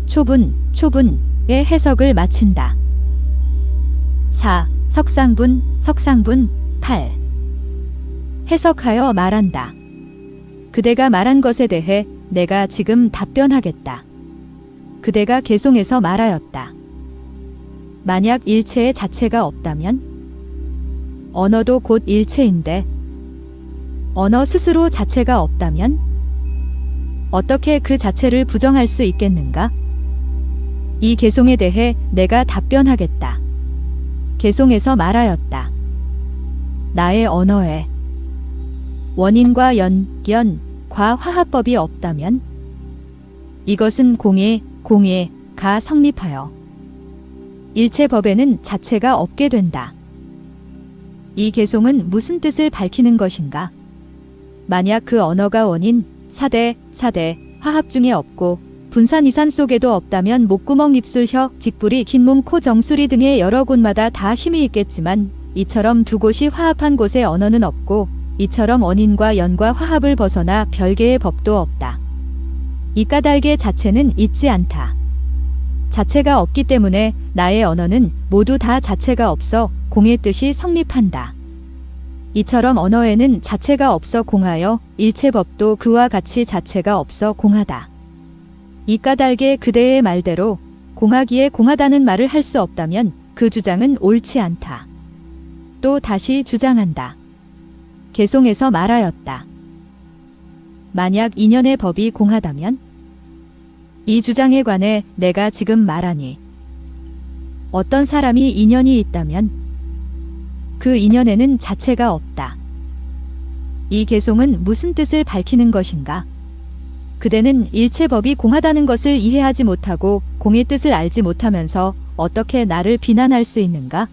초분의 해석을 마친다. 4. 석상분 8. 해석하여 말한다. 그대가 말한 것에 대해 내가 지금 답변하겠다. 그대가 개송해서 말하였다. 만약 일체의 자체가 없다면? 언어도 곧 일체인데 언어 스스로 자체가 없다면? 어떻게 그 자체를 부정할 수 있겠는가? 이 개송에 대해 내가 답변하겠다. 개송해서 말하였다. 나의 언어에 원인과 과 화합법이 없다면? 이것은 공예가 성립하여 일체법에는 자체가 없게 된다. 이 개송은 무슨 뜻을 밝히는 것인가? 만약 그 언어가 원인, 사대, 화합 중에 없고 분산 이산 속에도 없다면 목구멍, 입술, 혀, 직불이, 긴 몸, 코, 정수리 등의 여러 곳마다 다 힘이 있겠지만 이처럼 두 곳이 화합한 곳에 언어는 없고 이처럼 원인과 연과 화합을 벗어나 별개의 법도 없다. 이 까닭의 자체는 있지 않다. 자체가 없기 때문에 나의 언어는 모두 다 자체가 없어 공의 뜻이 성립한다. 이처럼 언어에는 자체가 없어 공하여 일체법도 그와 같이 자체가 없어 공하다. 이 까닭에 그대의 말대로 공하기에 공하다는 말을 할 수 없다면 그 주장은 옳지 않다. 또 다시 주장한다. 개송해서 말하였다. 만약 인연의 법이 공하다면? 이 주장에 관해 내가 지금 말하니 어떤 사람이 인연이 있다면 그 인연에는 자체가 없다. 이 개송은 무슨 뜻을 밝히는 것인가? 그대는 일체법이 공하다는 것을 이해하지 못하고 공의 뜻을 알지 못하면서 어떻게 나를 비난할 수 있는가?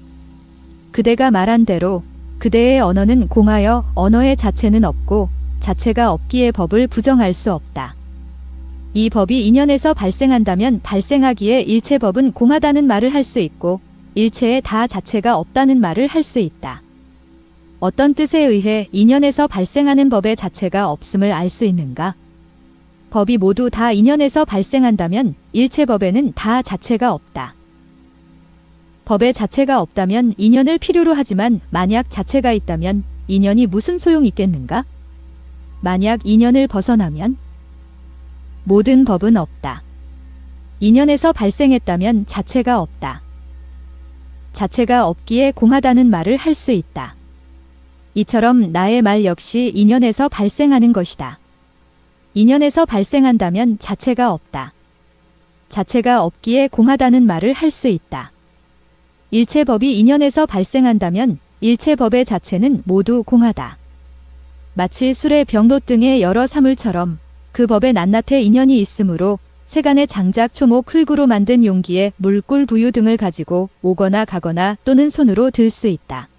그대가 말한 대로 그대의 언어는 공하여 언어의 자체는 없고 자체가 없기에 법을 부정할 수 없다. 이 법이 인연에서 발생한다면 발생하기에 일체법은 공하다는 말을 할 수 있고 일체에 다 자체가 없다는 말을 할 수 있다. 어떤 뜻에 의해 인연에서 발생하는 법의 자체가 없음을 알 수 있는가? 법이 모두 다 인연에서 발생한다면 일체법에는 다 자체가 없다. 법의 자체가 없다면 인연을 필요로 하지만 만약 자체가 있다면 인연이 무슨 소용이 있겠는가? 만약 인연을 벗어나면 모든 법은 없다. 인연에서 발생했다면 자체가 없다. 자체가 없기에 공하다는 말을 할 수 있다. 이처럼 나의 말 역시 인연에서 발생하는 것이다. 인연에서 발생한다면 자체가 없다. 자체가 없기에 공하다는 말을 할 수 있다. 일체법이 인연에서 발생한다면 일체법의 자체는 모두 공하다. 마치 술의 병도 등의 여러 사물처럼 그 법에 낱낱의 인연이 있으므로 세간의 장작, 초목, 흙으로 만든 용기에 물, 꿀, 부유 등을 가지고 오거나 가거나 또는 손으로 들 수 있다.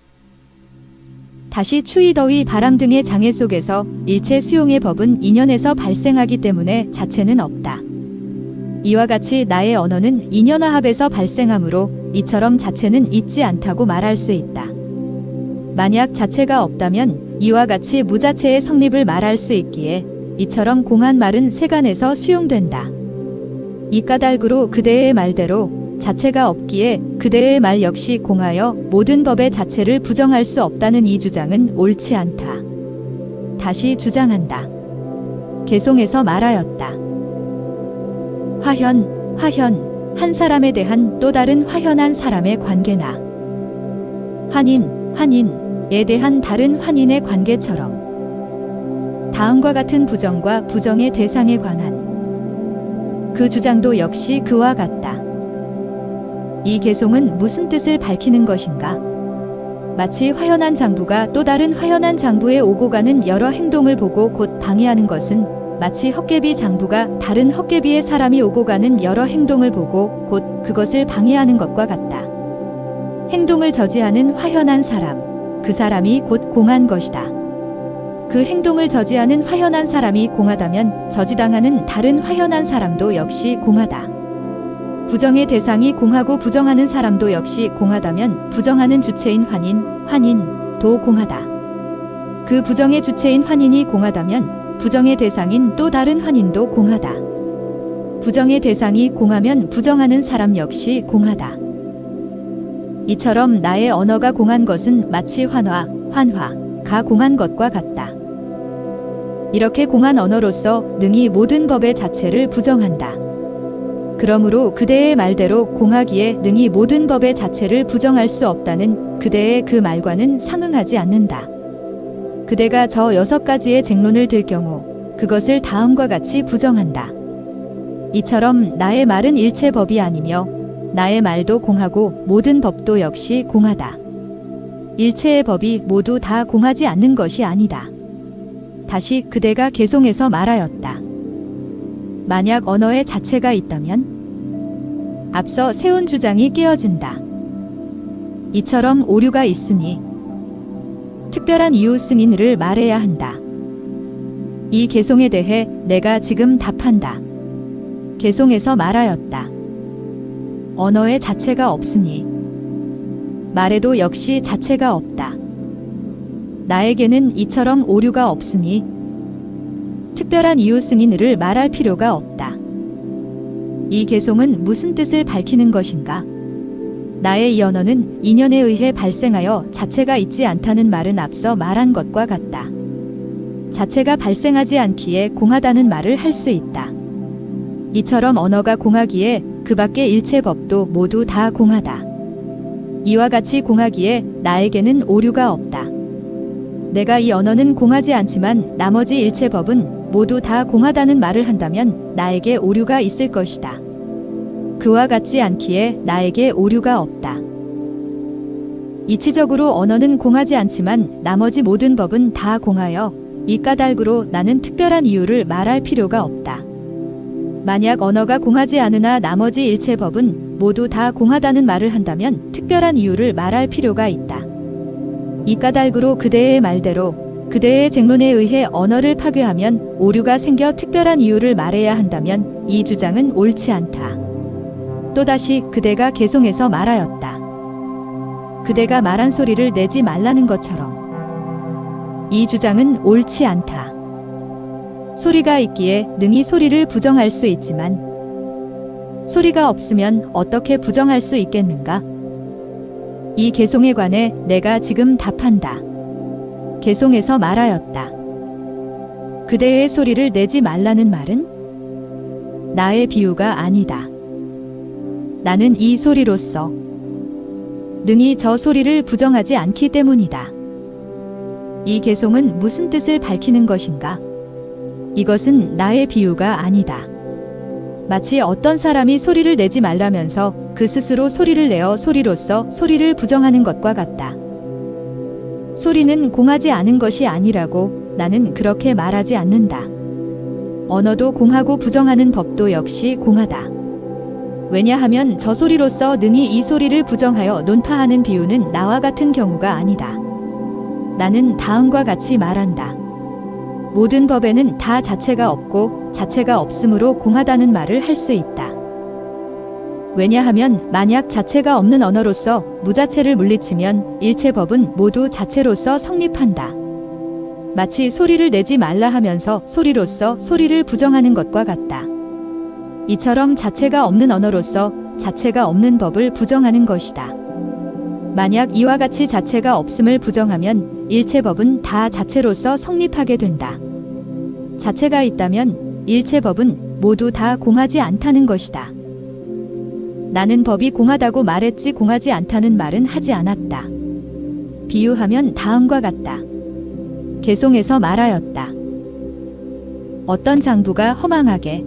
다시 추위, 더위, 바람 등의 장애 속에서 일체 수용의 법은 인연에서 발생하기 때문에 자체는 없다. 이와 같이 나의 언어는 인연화합에서 발생하므로 이처럼 자체는 있지 않다고 말할 수 있다. 만약 자체가 없다면 이와 같이 무자체의 성립을 말할 수 있기에 이처럼 공한 말은 세간에서 수용된다. 이 까닭으로 그대의 말대로 자체가 없기에 그대의 말 역시 공하여 모든 법의 자체를 부정할 수 없다는 이 주장은 옳지 않다. 다시 주장한다. 개송해서 말하였다. 화현, 한 사람에 대한 또 다른 화현한 사람의 관계나 환인에 대한 다른 환인의 관계처럼 다음과 같은 부정과 부정의 대상에 관한 그 주장도 역시 그와 같다. 이 개송은 무슨 뜻을 밝히는 것인가? 마치 화현한 장부가 또 다른 화현한 장부에 오고 가는 여러 행동을 보고 곧 방해하는 것은 마치 헛개비 장부가 다른 헛개비의 사람이 오고 가는 여러 행동을 보고 곧 그것을 방해하는 것과 같다. 행동을 저지하는 화현한 사람, 그 사람이 곧 공한 것이다. 그 행동을 저지하는 화현한 사람이 공하다면 저지당하는 다른 화현한 사람도 역시 공하다. 부정의 대상이 공하고 부정하는 사람도 역시 공하다면 부정하는 주체인 환인도 공하다. 그 부정의 주체인 환인이 공하다면 부정의 대상인 또 다른 환인도 공하다. 부정의 대상이 공하면 부정하는 사람 역시 공하다. 이처럼 나의 언어가 공한 것은 마치 환화가 가공한 것과 같다. 이렇게 공한 언어로서 능히 모든 법의 자체를 부정한다. 그러므로 그대의 말대로 공하기에 능히 모든 법의 자체를 부정할 수 없다는 그대의 그 말과는 상응하지 않는다. 그대가 저 6가지의 쟁론을 들 경우 그것을 다음과 같이 부정한다. 이처럼 나의 말은 일체 법이 아니며 나의 말도 공하고 모든 법도 역시 공하다. 일체의 법이 모두 다 공하지 않는 것이 아니다. 다시 그대가 개송해서 말하였다. 만약 언어의 자체가 있다면 앞서 세운 주장이 깨어진다. 이처럼 오류가 있으니 특별한 이유 승인을 말해야 한다. 이 개송에 대해 내가 지금 답한다. 개송에서 말하였다. 언어의 자체가 없으니 말에도 역시 자체가 없다. 나에게는 이처럼 오류가 없으니 특별한 이유 승인을 말할 필요가 없다. 이 개송은 무슨 뜻을 밝히는 것인가? 나의 이 언어는 인연에 의해 발생하여 자체가 있지 않다는 말은 앞서 말한 것과 같다. 자체가 발생하지 않기에 공하다는 말을 할 수 있다. 이처럼 언어가 공하기에 그 밖의 일체 법도 모두 다 공하다. 이와 같이 공하기에 나에게는 오류가 없다. 내가 이 언어는 공하지 않지만 나머지 일체 법은 모두 다 공하다는 말을 한다면 나에게 오류가 있을 것이다. 그와 같지 않기에 나에게 오류가 없다. 이치적으로 언어는 공하지 않지만 나머지 모든 법은 다 공하여 이 까닭으로 나는 특별한 이유를 말할 필요가 없다. 만약 언어가 공하지 않으나 나머지 일체 법은 모두 다 공하다는 말을 한다면 특별한 이유를 말할 필요가 있다. 이 까닭으로 그대의 말대로 그대의 쟁론에 의해 언어를 파괴하면 오류가 생겨 특별한 이유를 말해야 한다면 이 주장은 옳지 않다. 또다시 그대가 개송해서 말하였다. 그대가 말한 소리를 내지 말라는 것처럼 이 주장은 옳지 않다. 소리가 있기에 능히 소리를 부정할 수 있지만 소리가 없으면 어떻게 부정할 수 있겠는가? 이 개송에 관해 내가 지금 답한다. 개송에서 말하였다. 그대의 소리를 내지 말라는 말은 나의 비유가 아니다. 나는 이 소리로서 능히 저 소리를 부정하지 않기 때문이다. 이 개송은 무슨 뜻을 밝히는 것인가? 이것은 나의 비유가 아니다. 마치 어떤 사람이 소리를 내지 말라면서 그 스스로 소리를 내어 소리로서 소리를 부정하는 것과 같다. 소리는 공하지 않은 것이 아니라고 나는 그렇게 말하지 않는다. 언어도 공하고 부정하는 법도 역시 공하다. 왜냐하면 저 소리로서 능히 이 소리를 부정하여 논파하는 비유는 나와 같은 경우가 아니다. 나는 다음과 같이 말한다. 모든 법에는 다 자체가 없고 자체가 없으므로 공하다는 말을 할 수 있다. 왜냐하면 만약 자체가 없는 언어로서 무자체를 물리치면 일체 법은 모두 자체로서 성립한다. 마치 소리를 내지 말라 하면서 소리로서 소리를 부정하는 것과 같다. 이처럼 자체가 없는 언어로서 자체가 없는 법을 부정하는 것이다. 만약 이와 같이 자체가 없음을 부정하면 일체 법은 다 자체로서 성립하게 된다. 자체가 있다면 일체 법은 모두 다 공하지 않다는 것이다. 나는 법이 공하다고 말했지 공하지 않다는 말은 하지 않았다. 비유하면 다음과 같다. 개송에서 말하였다. 어떤 장부가 허망하게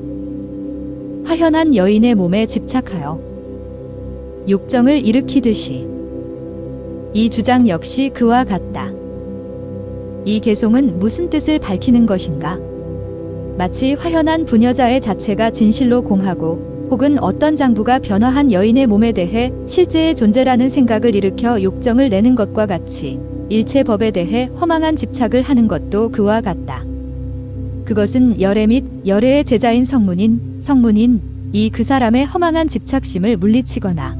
화현한 여인의 몸에 집착하여 욕정을 일으키듯이 이 주장 역시 그와 같다. 이 개송은 무슨 뜻을 밝히는 것인가? 마치 화현한 부녀자의 자체가 진실로 공하고 혹은 어떤 장부가 변화한 여인의 몸에 대해 실제의 존재라는 생각을 일으켜 욕정을 내는 것과 같이 일체 법에 대해 허망한 집착을 하는 것도 그와 같다. 그것은 열애 및 열애의 제자인 성문인 이 그 사람의 허망한 집착심을 물리치거나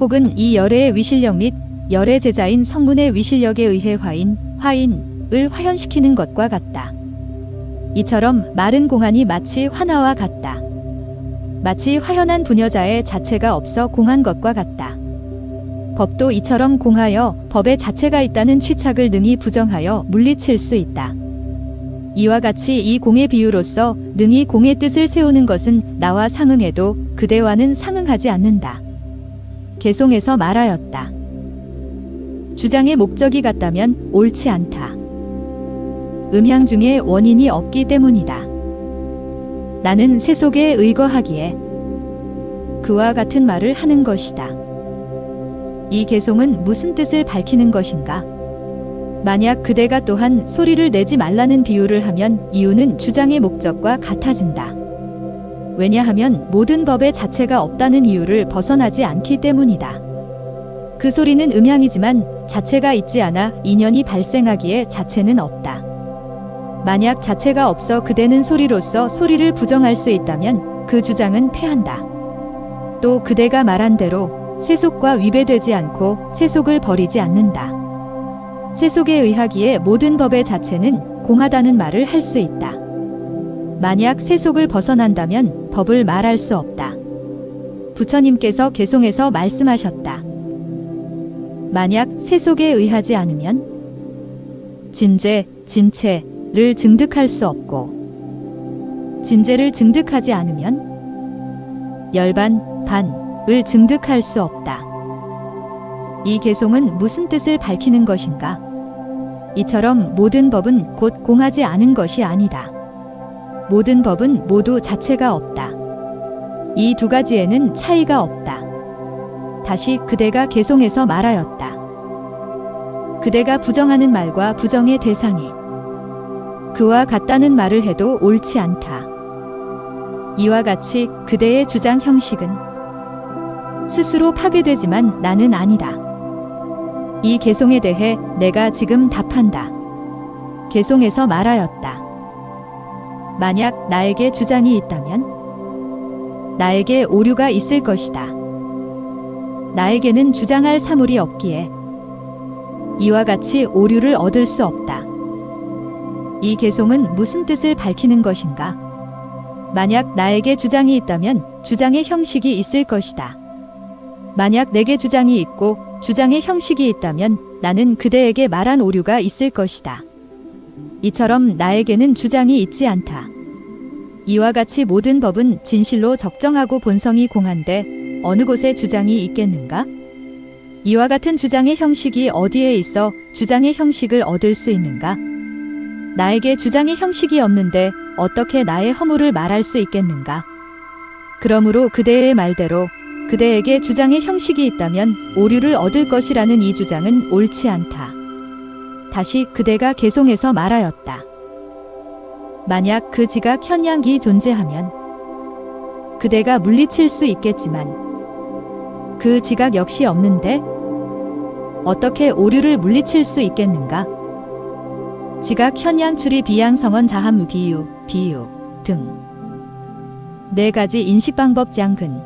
혹은 이 열애의 위실력 및 열애 제자인 성문의 위실력에 의해 화인을 화현시키는 것과 같다. 이처럼 말은 공하니 마치 화나와 같다. 마치 화현한 부녀자의 자체가 없어 공한 것과 같다. 법도 이처럼 공하여 법의 자체가 있다는 취착을 능히 부정하여 물리칠 수 있다. 이와 같이 이 공의 비유로서 능히 공의 뜻을 세우는 것은 나와 상응해도 그대와는 상응하지 않는다. 개송에서 말하였다. 주장의 목적이 같다면 옳지 않다. 음향 중에 원인이 없기 때문이다. 나는 세속에 의거하기에 그와 같은 말을 하는 것이다. 이 개송은 무슨 뜻을 밝히는 것인가? 만약 그대가 또한 소리를 내지 말라는 비유를 하면 이유는 주장의 목적과 같아진다. 왜냐하면 모든 법의 자체가 없다는 이유를 벗어나지 않기 때문이다. 그 소리는 음향이지만 자체가 있지 않아 인연이 발생하기에 자체는 없다. 만약 자체가 없어 그대는 소리로서 소리를 부정할 수 있다면 그 주장은 패한다. 또 그대가 말한 대로 세속과 위배되지 않고 세속을 버리지 않는다. 세속에 의하기에 모든 법의 자체는 공하다는 말을 할 수 있다. 만약 세속을 벗어난다면 법을 말할 수 없다. 부처님께서 개송에서 말씀하셨다. 만약 세속에 의하지 않으면 진재, 진체를 증득할 수 없고 진재를 증득하지 않으면 열반, 반을 증득할 수 없다. 이 개송은 무슨 뜻을 밝히는 것인가? 이처럼 모든 법은 곧 공하지 않은 것이 아니다. 모든 법은 모두 자체가 없다. 이 두 가지에는 차이가 없다. 다시 그대가 개송에서 말하였다. 그대가 부정하는 말과 부정의 대상이 그와 같다는 말을 해도 옳지 않다. 이와 같이 그대의 주장 형식은 스스로 파괴되지만 나는 아니다. 이 개송에 대해 내가 지금 답한다. 개송에서 말하였다. 만약 나에게 주장이 있다면 나에게 오류가 있을 것이다. 나에게는 주장할 사물이 없기에 이와 같이 오류를 얻을 수 없다. 이 개송은 무슨 뜻을 밝히는 것인가? 만약 나에게 주장이 있다면 주장의 형식이 있을 것이다. 만약 내게 주장이 있고 주장의 형식이 있다면 나는 그대에게 말한 오류가 있을 것이다. 이처럼 나에게는 주장이 있지 않다. 이와 같이 모든 법은 진실로 적정하고 본성이 공한데 어느 곳에 주장이 있겠는가? 이와 같은 주장의 형식이 어디에 있어 주장의 형식을 얻을 수 있는가? 나에게 주장의 형식이 없는데 어떻게 나의 허물을 말할 수 있겠는가? 그러므로 그대의 말대로 그대에게 주장의 형식이 있다면 오류를 얻을 것이라는 이 주장은 옳지 않다. 다시 그대가 개송에서 말하였다. 만약 그 지각 현양기 존재하면 그대가 물리칠 수 있겠지만 그 지각 역시 없는데 어떻게 오류를 물리칠 수 있겠는가? 지각 현양 추리 비양 성언 자함 비유 등 네 가지 인식 방법 장근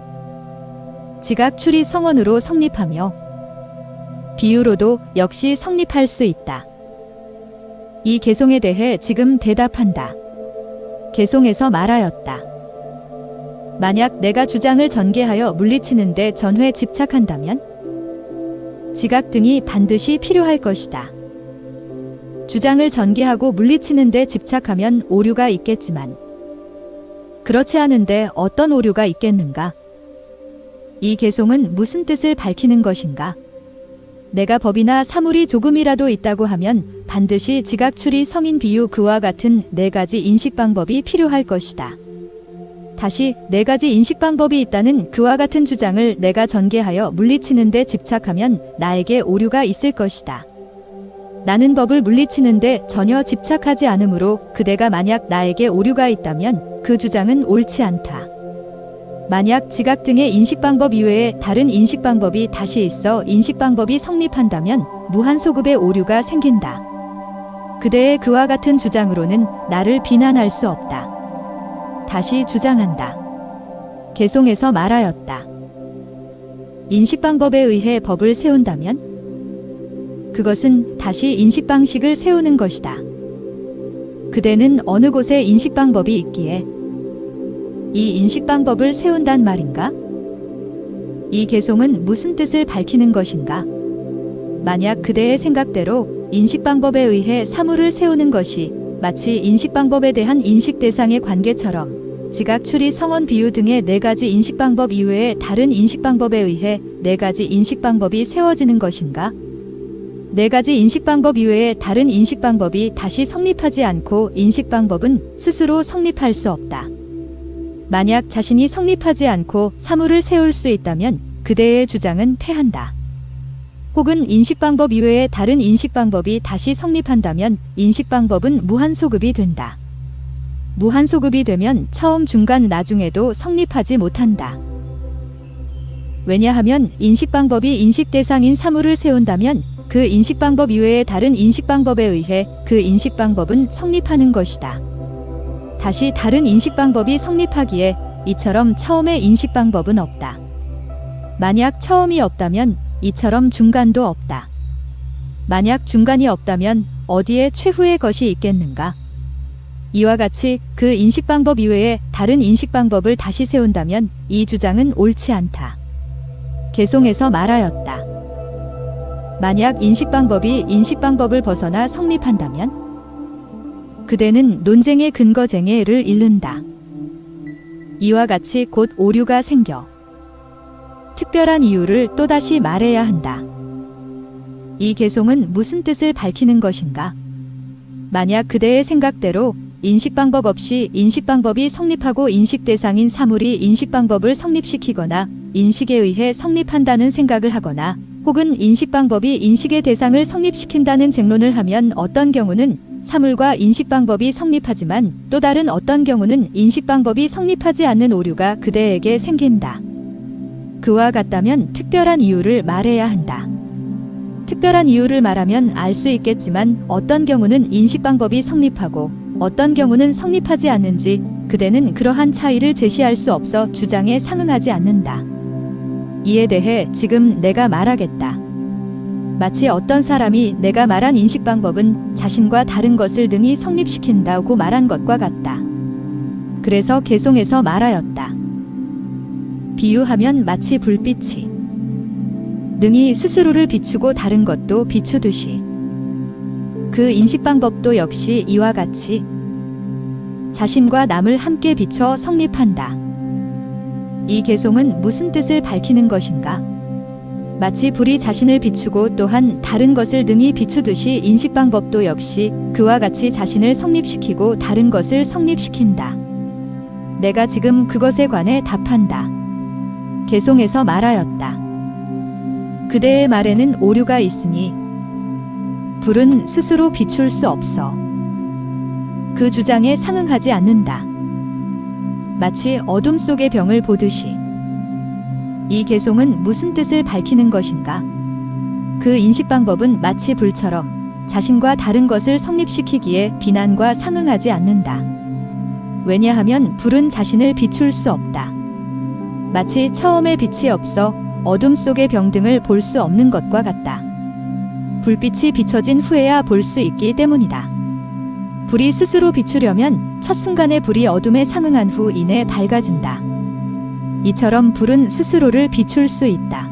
지각 추리 성언으로 성립하며 비유로도 역시 성립할 수 있다. 이 개송에 대해 지금 대답한다. 개송에서 말하였다. 만약 내가 주장을 전개하여 물리치는데 전회 집착한다면 지각 등이 반드시 필요할 것이다. 주장을 전개하고 물리치는데 집착하면 오류가 있겠지만 그렇지 않은데 어떤 오류가 있겠는가? 이 개송은 무슨 뜻을 밝히는 것인가? 내가 법이나 사물이 조금이라도 있다고 하면 반드시 지각 추리 성인 비유 그와 같은 네 가지 인식 방법이 필요할 것이다. 다시 네 가지 인식 방법이 있다는 그와 같은 주장을 내가 전개하여 물리치는데 집착하면 나에게 오류가 있을 것이다. 나는 법을 물리치는데 전혀 집착하지 않으므로 그대가 만약 나에게 오류가 있다면 그 주장은 옳지 않다. 만약 지각 등의 인식 방법 이외에 다른 인식 방법이 다시 있어 인식 방법이 성립한다면 무한소급의 오류가 생긴다. 그대의 그와 같은 주장으로는 나를 비난할 수 없다. 다시 주장한다. 개송에서 말하였다. 인식 방법에 의해 법을 세운다면 그것은 다시 인식 방식을 세우는 것이다. 그대는 어느 곳에 인식 방법이 있기에 이 인식 방법을 세운단 말인가? 이 개송은 무슨 뜻을 밝히는 것인가? 만약 그대의 생각대로 인식방법에 의해 사물을 세우는 것이 마치 인식방법에 대한 인식 대상의 관계처럼 지각, 추리, 성원, 비유 등의 네 가지 인식방법 이외의 다른 인식방법에 의해 네 가지 인식방법이 세워지는 것인가? 네 가지 인식방법 이외의 다른 인식방법이 다시 성립하지 않고 인식방법은 스스로 성립할 수 없다. 만약 자신이 성립하지 않고 사물을 세울 수 있다면 그대의 주장은 패한다. 혹은 인식방법 이외의 다른 인식방법이 다시 성립한다면 인식방법은 무한소급이 된다. 무한소급이 되면 처음, 중간, 나중에도 성립하지 못한다. 왜냐하면 인식방법이 인식대상인 사물을 세운다면 그 인식방법 이외의 다른 인식방법에 의해 그 인식방법은 성립하는 것이다. 다시 다른 인식방법이 성립하기에 이처럼 처음의 인식방법은 없다. 만약 처음이 없다면 이처럼 중간도 없다. 만약 중간이 없다면 어디에 최후의 것이 있겠는가? 이와 같이 그 인식방법 이외에 다른 인식방법을 다시 세운다면 이 주장은 옳지 않다. 개송에서 말하였다. 만약 인식방법이 인식방법을 벗어나 성립한다면 그대는 논쟁의 근거쟁애를 잃는다. 이와 같이 곧 오류가 생겨 특별한 이유를 또다시 말해야 한다. 이 개송은 무슨 뜻을 밝히는 것인가? 만약 그대의 생각대로 인식방법 없이 인식방법이 성립하고 인식대상인 사물이 인식방법을 성립시키거나 인식에 의해 성립한다는 생각을 하거나 혹은 인식방법이 인식의 대상을 성립시킨다는 쟁론을 하면 어떤 경우는 사물과 인식방법이 성립하지만 또 다른 어떤 경우는 인식방법이 성립하지 않는 오류가 그대에게 생긴다. 그와 같다면 특별한 이유를 말해야 한다. 특별한 이유를 말하면 알 수 있겠지만 어떤 경우는 인식방법이 성립하고 어떤 경우는 성립하지 않는지 그대는 그러한 차이를 제시할 수 없어 주장에 상응하지 않는다. 이에 대해 지금 내가 말하겠다. 마치 어떤 사람이 내가 말한 인식방법은 자신과 다른 것을 능히 성립시킨다고 말한 것과 같다. 그래서 개송에서 말하였다. 비유하면 마치 불빛이 능히 스스로를 비추고 다른 것도 비추듯이 그 인식방법도 역시 이와 같이 자신과 남을 함께 비춰 성립한다. 이 개송은 무슨 뜻을 밝히는 것인가? 마치 불이 자신을 비추고 또한 다른 것을 능히 비추듯이 인식방법도 역시 그와 같이 자신을 성립시키고 다른 것을 성립시킨다. 내가 지금 그것에 관해 답한다. 개송에서 말하였다. 그대의 말에는 오류가 있으니 불은 스스로 비출 수 없어. 그 주장에 상응하지 않는다. 마치 어둠 속의 병을 보듯이. 이 개송은 무슨 뜻을 밝히는 것인가? 그 인식방법은 마치 불처럼 자신과 다른 것을 성립시키기에 비난과 상응하지 않는다. 왜냐하면 불은 자신을 비출 수 없다. 마치 처음에 빛이 없어 어둠 속의 병등을 볼 수 없는 것과 같다. 불빛이 비춰진 후에야 볼 수 있기 때문이다. 불이 스스로 비추려면 첫 순간의 불이 어둠에 상응한 후 이내 밝아진다. 이처럼 불은 스스로를 비출 수 있다.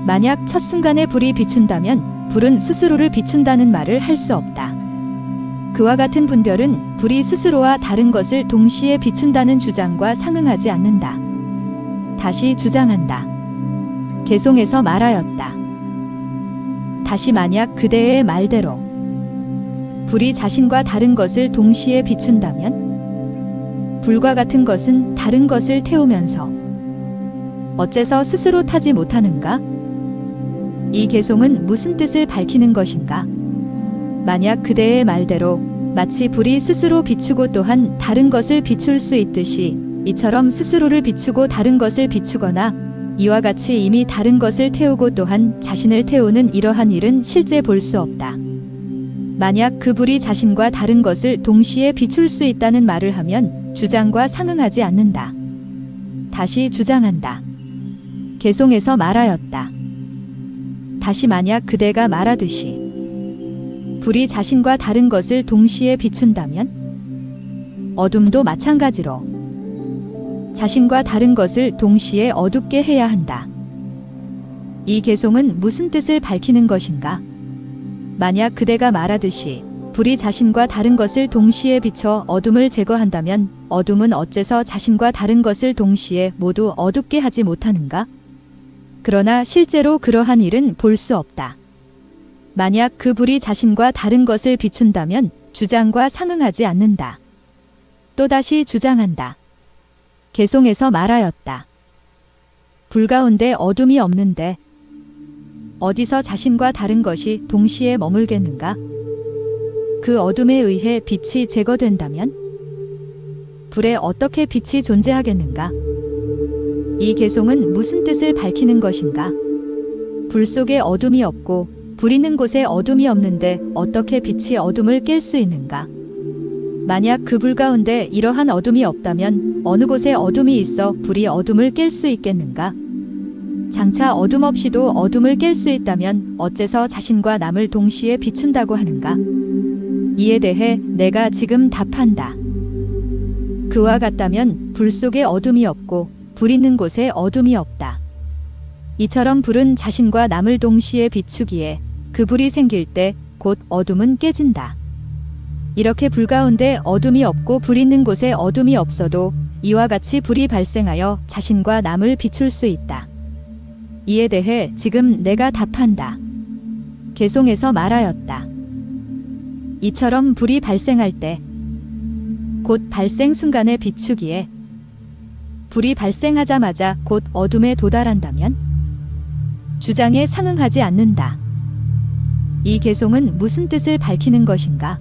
만약 첫 순간에 불이 비춘다면 불은 스스로를 비춘다는 말을 할 수 없다. 그와 같은 분별은 불이 스스로와 다른 것을 동시에 비춘다는 주장과 상응하지 않는다. 다시 주장한다. 개송에서 말하였다. 다시 만약 그대의 말대로 불이 자신과 다른 것을 동시에 비춘다면 불과 같은 것은 다른 것을 태우면서 어째서 스스로 타지 못하는가? 이 개송은 무슨 뜻을 밝히는 것인가? 만약 그대의 말대로 마치 불이 스스로 비추고 또한 다른 것을 비출 수 있듯이 이처럼 스스로를 비추고 다른 것을 비추거나 이와 같이 이미 다른 것을 태우고 또한 자신을 태우는 이러한 일은 실제 볼 수 없다. 만약 그 불이 자신과 다른 것을 동시에 비출 수 있다는 말을 하면 주장과 상응하지 않는다. 다시 주장한다. 개송에서 말하였다. 다시 만약 그대가 말하듯이 불이 자신과 다른 것을 동시에 비춘다면 어둠도 마찬가지로 자신과 다른 것을 동시에 어둡게 해야 한다. 이 개송은 무슨 뜻을 밝히는 것인가? 만약 그대가 말하듯이 불이 자신과 다른 것을 동시에 비춰 어둠을 제거한다면 어둠은 어째서 자신과 다른 것을 동시에 모두 어둡게 하지 못하는가? 그러나 실제로 그러한 일은 볼 수 없다. 만약 그 불이 자신과 다른 것을 비춘다면 주장과 상응하지 않는다. 또다시 주장한다. 개송에서 말하였다. 불 가운데 어둠이 없는데 어디서 자신과 다른 것이 동시에 머물겠는가? 그 어둠에 의해 빛이 제거된다면 불에 어떻게 빛이 존재하겠는가? 이 개송은 무슨 뜻을 밝히는 것인가? 불 속에 어둠이 없고 불 있는 곳에 어둠이 없는데 어떻게 빛이 어둠을 깰 수 있는가? 만약 그 불 가운데 이러한 어둠이 없다면 어느 곳에 어둠이 있어 불이 어둠을 깰 수 있겠는가? 장차 어둠 없이도 어둠을 깰 수 있다면 어째서 자신과 남을 동시에 비춘다고 하는가? 이에 대해 내가 지금 답한다. 그와 같다면 불 속에 어둠이 없고 불 있는 곳에 어둠이 없다. 이처럼 불은 자신과 남을 동시에 비추기에 그 불이 생길 때 곧 어둠은 깨진다. 이렇게 불 가운데 어둠이 없고 불 있는 곳에 어둠이 없어도 이와 같이 불이 발생하여 자신과 남을 비출 수 있다. 이에 대해 지금 내가 답한다. 개송에서 말하였다. 이처럼 불이 발생할 때 곧 발생 순간에 비추기에 불이 발생하자마자 곧 어둠에 도달한다면 주장에 상응하지 않는다. 이 개송은 무슨 뜻을 밝히는 것인가?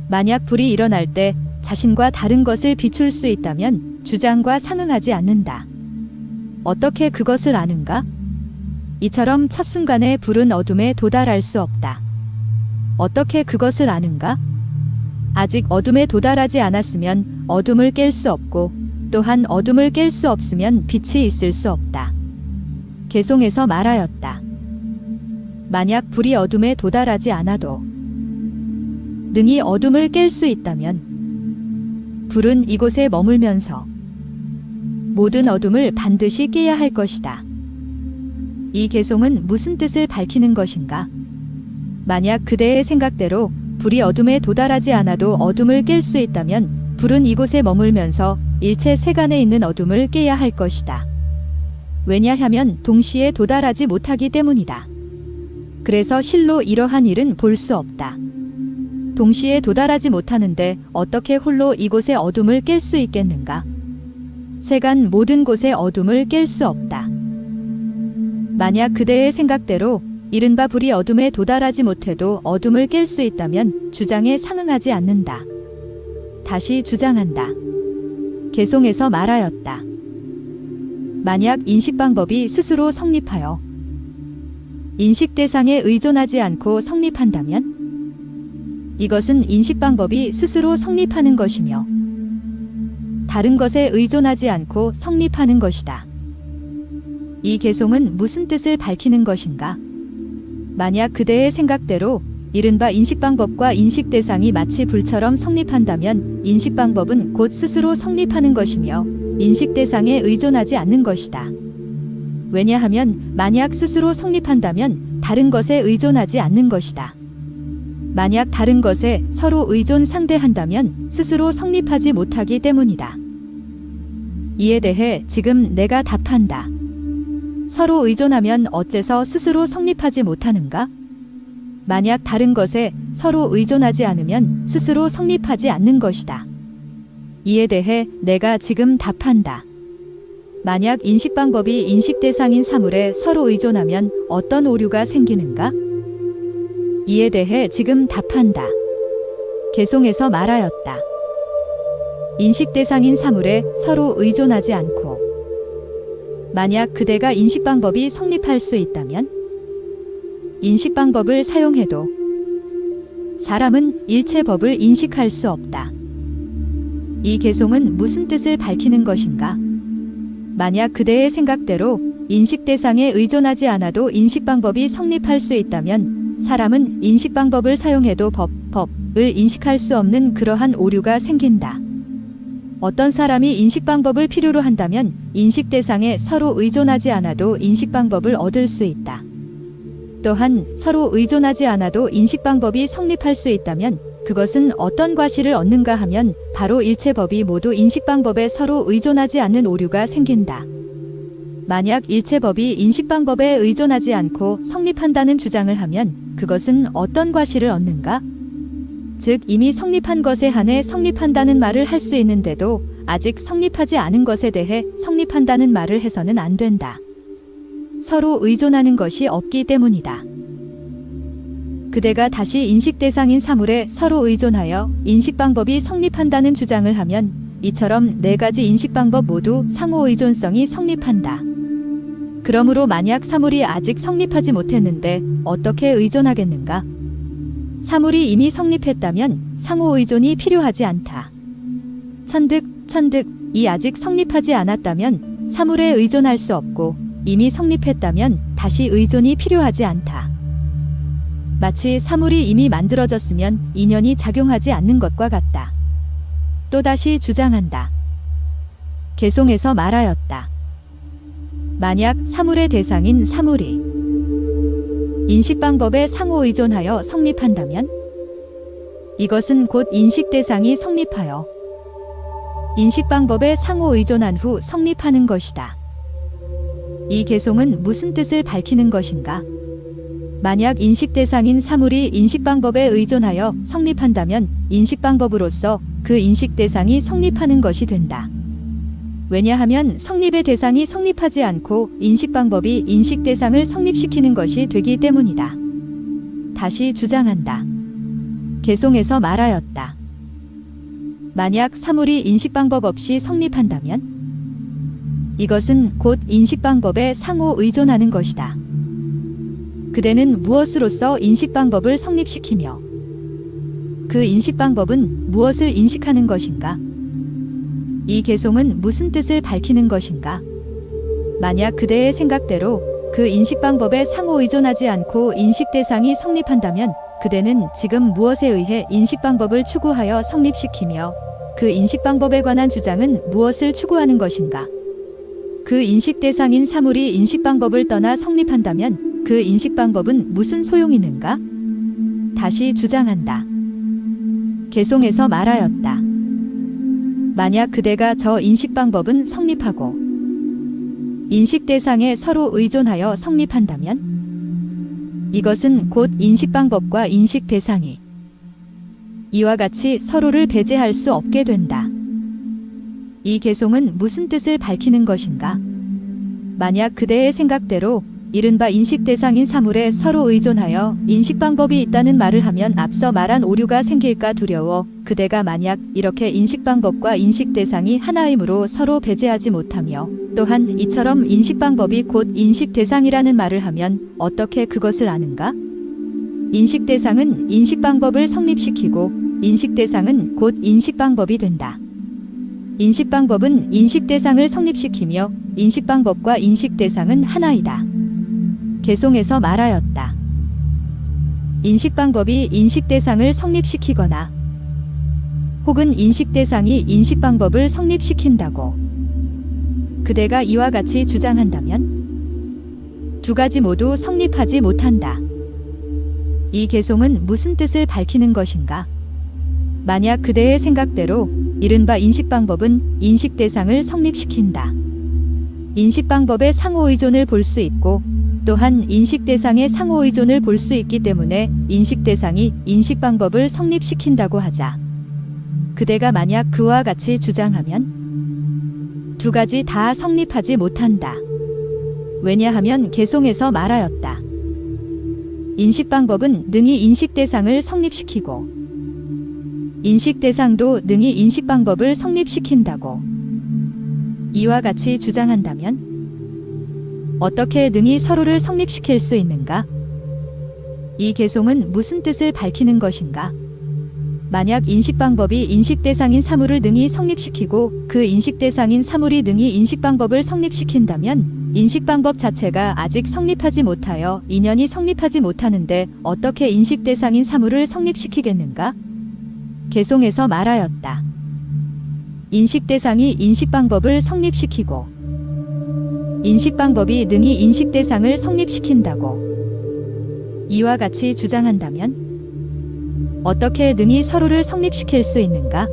만약 불이 일어날 때 자신과 다른 것을 비출 수 있다면 주장과 상응하지 않는다. 어떻게 그것을 아는가? 이처럼 첫 순간에 불은 어둠에 도달할 수 없다. 어떻게 그것을 아는가? 아직 어둠에 도달하지 않았으면 어둠을 깰 수 없고 또한 어둠을 깰 수 없으면 빛이 있을 수 없다. 개송에서 말하였다. 만약 불이 어둠에 도달하지 않아도 능히 어둠을 깰 수 있다면 불은 이곳에 머물면서 모든 어둠을 반드시 깨야 할 것이다. 이 개송은 무슨 뜻을 밝히는 것인가? 만약 그대의 생각대로 불이 어둠에 도달하지 않아도 어둠을 깰 수 있다면 불은 이곳에 머물면서 일체 세간에 있는 어둠을 깨야 할 것이다. 왜냐하면 동시에 도달하지 못하기 때문이다. 그래서 실로 이러한 일은 볼 수 없다. 동시에 도달하지 못하는데 어떻게 홀로 이곳의 어둠을 깰 수 있겠는가? 세간 모든 곳의 어둠을 깰 수 없다. 만약 그대의 생각대로 이른바 불이 어둠에 도달하지 못해도 어둠을 깰 수 있다면 주장에 상응하지 않는다. 다시 주장한다. 개송에서 말하였다. 만약 인식 방법이 스스로 성립하여 인식 대상에 의존하지 않고 성립한다면 이것은 인식 방법이 스스로 성립하는 것이며 다른 것에 의존하지 않고 성립하는 것이다. 이 개송은 무슨 뜻을 밝히는 것인가? 만약 그대의 생각대로 이른바 인식 방법과 인식 대상이 마치 불처럼 성립한다면 인식 방법은 곧 스스로 성립하는 것이며 인식 대상에 의존하지 않는 것이다. 왜냐하면 만약 스스로 성립한다면 다른 것에 의존하지 않는 것이다. 만약 다른 것에 서로 의존 상대한다면 스스로 성립하지 못하기 때문이다. 이에 대해 지금 내가 답한다. 서로 의존하면 어째서 스스로 성립하지 못하는가? 만약 다른 것에 서로 의존하지 않으면 스스로 성립하지 않는 것이다. 이에 대해 내가 지금 답한다. 만약 인식 방법이 인식 대상인 사물에 서로 의존하면 어떤 오류가 생기는가? 이에 대해 지금 답한다. 개송에서 말하였다. 인식 대상인 사물에 서로 의존하지 않고 만약 그대가 인식 방법이 성립할 수 있다면 인식 방법을 사용해도 사람은 일체 법을 인식할 수 없다. 이 개송은 무슨 뜻을 밝히는 것인가? 만약 그대의 생각대로 인식 대상에 의존하지 않아도 인식 방법이 성립할 수 있다면 사람은 인식 방법을 사용해도 법을 인식할 수 없는 그러한 오류가 생긴다. 어떤 사람이 인식 방법을 필요로 한다면 인식 대상에 서로 의존하지 않아도 인식 방법을 얻을 수 있다. 또한 서로 의존하지 않아도 인식 방법이 성립할 수 있다면 그것은 어떤 과실을 얻는가 하면 바로 일체법이 모두 인식 방법에 서로 의존하지 않는 오류가 생긴다. 만약 일체법이 인식 방법에 의존하지 않고 성립한다는 주장을 하면 그것은 어떤 과실을 얻는가? 즉 이미 성립한 것에 한해 성립한다는 말을 할 수 있는데도 아직 성립하지 않은 것에 대해 성립한다는 말을 해서는 안 된다. 서로 의존하는 것이 없기 때문이다. 그대가 다시 인식 대상인 사물에 서로 의존하여 인식 방법이 성립한다는 주장을 하면 이처럼 네 가지 인식 방법 모두 상호 의존성이 성립한다. 그러므로 만약 사물이 아직 성립하지 못했는데 어떻게 의존하겠는가? 사물이 이미 성립했다면 상호 의존이 필요하지 않다. 천득이 아직 성립하지 않았다면 사물에 의존할 수 없고 이미 성립했다면 다시 의존이 필요하지 않다. 마치 사물이 이미 만들어졌으면 인연이 작용하지 않는 것과 같다. 또다시 주장한다. 개송에서 말하였다. 만약 사물의 대상인 사물이 인식 방법에 상호 의존하여 성립한다면 이것은 곧 인식 대상이 성립하여 인식 방법에 상호 의존한 후 성립하는 것이다. 이 개송은 무슨 뜻을 밝히는 것인가? 만약 인식 대상인 사물이 인식 방법에 의존하여 성립한다면 인식 방법으로서 그 인식 대상이 성립하는 것이 된다. 왜냐하면 성립의 대상이 성립하지 않고 인식 방법이 인식 대상을 성립시키는 것이 되기 때문이다. 다시 주장한다. 개송에서 말하였다. 만약 사물이 인식 방법 없이 성립한다면 이것은 곧 인식 방법에 상호 의존하는 것이다. 그대는 무엇으로서 인식 방법을 성립시키며 그 인식 방법은 무엇을 인식하는 것인가? 이 개송은 무슨 뜻을 밝히는 것인가? 만약 그대의 생각대로 그 인식 방법에 상호 의존하지 않고 인식 대상이 성립한다면 그대는 지금 무엇에 의해 인식 방법을 추구하여 성립시키며 그 인식 방법에 관한 주장은 무엇을 추구하는 것인가? 그 인식 대상인 사물이 인식 방법을 떠나 성립한다면 그 인식 방법은 무슨 소용이 있는가? 다시 주장한다. 개송에서 말하였다. 만약 그대가 저 인식 방법은 성립하고 인식 대상에 서로 의존하여 성립한다면 이것은 곧 인식 방법과 인식 대상이 이와 같이 서로를 배제할 수 없게 된다. 이 개송은 무슨 뜻을 밝히는 것인가? 만약 그대의 생각대로 이른바 인식 대상인 사물에 서로 의존하여 인식 방법이 있다는 말을 하면 앞서 말한 오류가 생길까 두려워 그대가 만약 이렇게 인식 방법과 인식 대상이 하나이므로 서로 배제하지 못하며 또한 이처럼 인식 방법이 곧 인식 대상이라는 말을 하면 어떻게 그것을 아는가? 인식 대상은 인식 방법을 성립시키고 인식 대상은 곧 인식 방법이 된다. 인식 방법은 인식 대상을 성립시키며 인식 방법과 인식 대상은 하나이다. 개송에서 말하였다. 인식 방법이 인식 대상을 성립시키거나 혹은 인식 대상이 인식 방법을 성립시킨다고 그대가 이와 같이 주장한다면 두 가지 모두 성립하지 못한다. 이 개송은 무슨 뜻을 밝히는 것인가? 만약 그대의 생각대로 이른바 인식 방법은 인식 대상을 성립시킨다. 인식 방법의 상호 의존을 볼 수 있고 또한 인식 대상의 상호 의존을 볼 수 있기 때문에 인식 대상이 인식 방법을 성립시킨다고 하자. 그대가 만약 그와 같이 주장하면 두 가지 다 성립하지 못한다. 왜냐하면 개송에서 말하였다. 인식 방법은 능히 인식 대상을 성립시키고 인식 대상도 능히 인식 방법을 성립시킨다고 이와 같이 주장한다면 어떻게 능히 서로를 성립시킬 수 있는가? 이 개송은 무슨 뜻을 밝히는 것인가? 만약 인식 방법이 인식 대상인 사물을 능히 성립시키고 그 인식 대상인 사물이 능히 인식 방법을 성립시킨다면 인식 방법 자체가 아직 성립하지 못하여 인연이 성립하지 못하는데 어떻게 인식 대상인 사물을 성립시키겠는가? 개송에서 말하였다. 인식 대상이 인식 방법을 성립시키고 인식 방법이 능히 인식 대상을 성립시킨다고 이와 같이 주장한다면 어떻게 능히 서로를 성립시킬 수 있는가?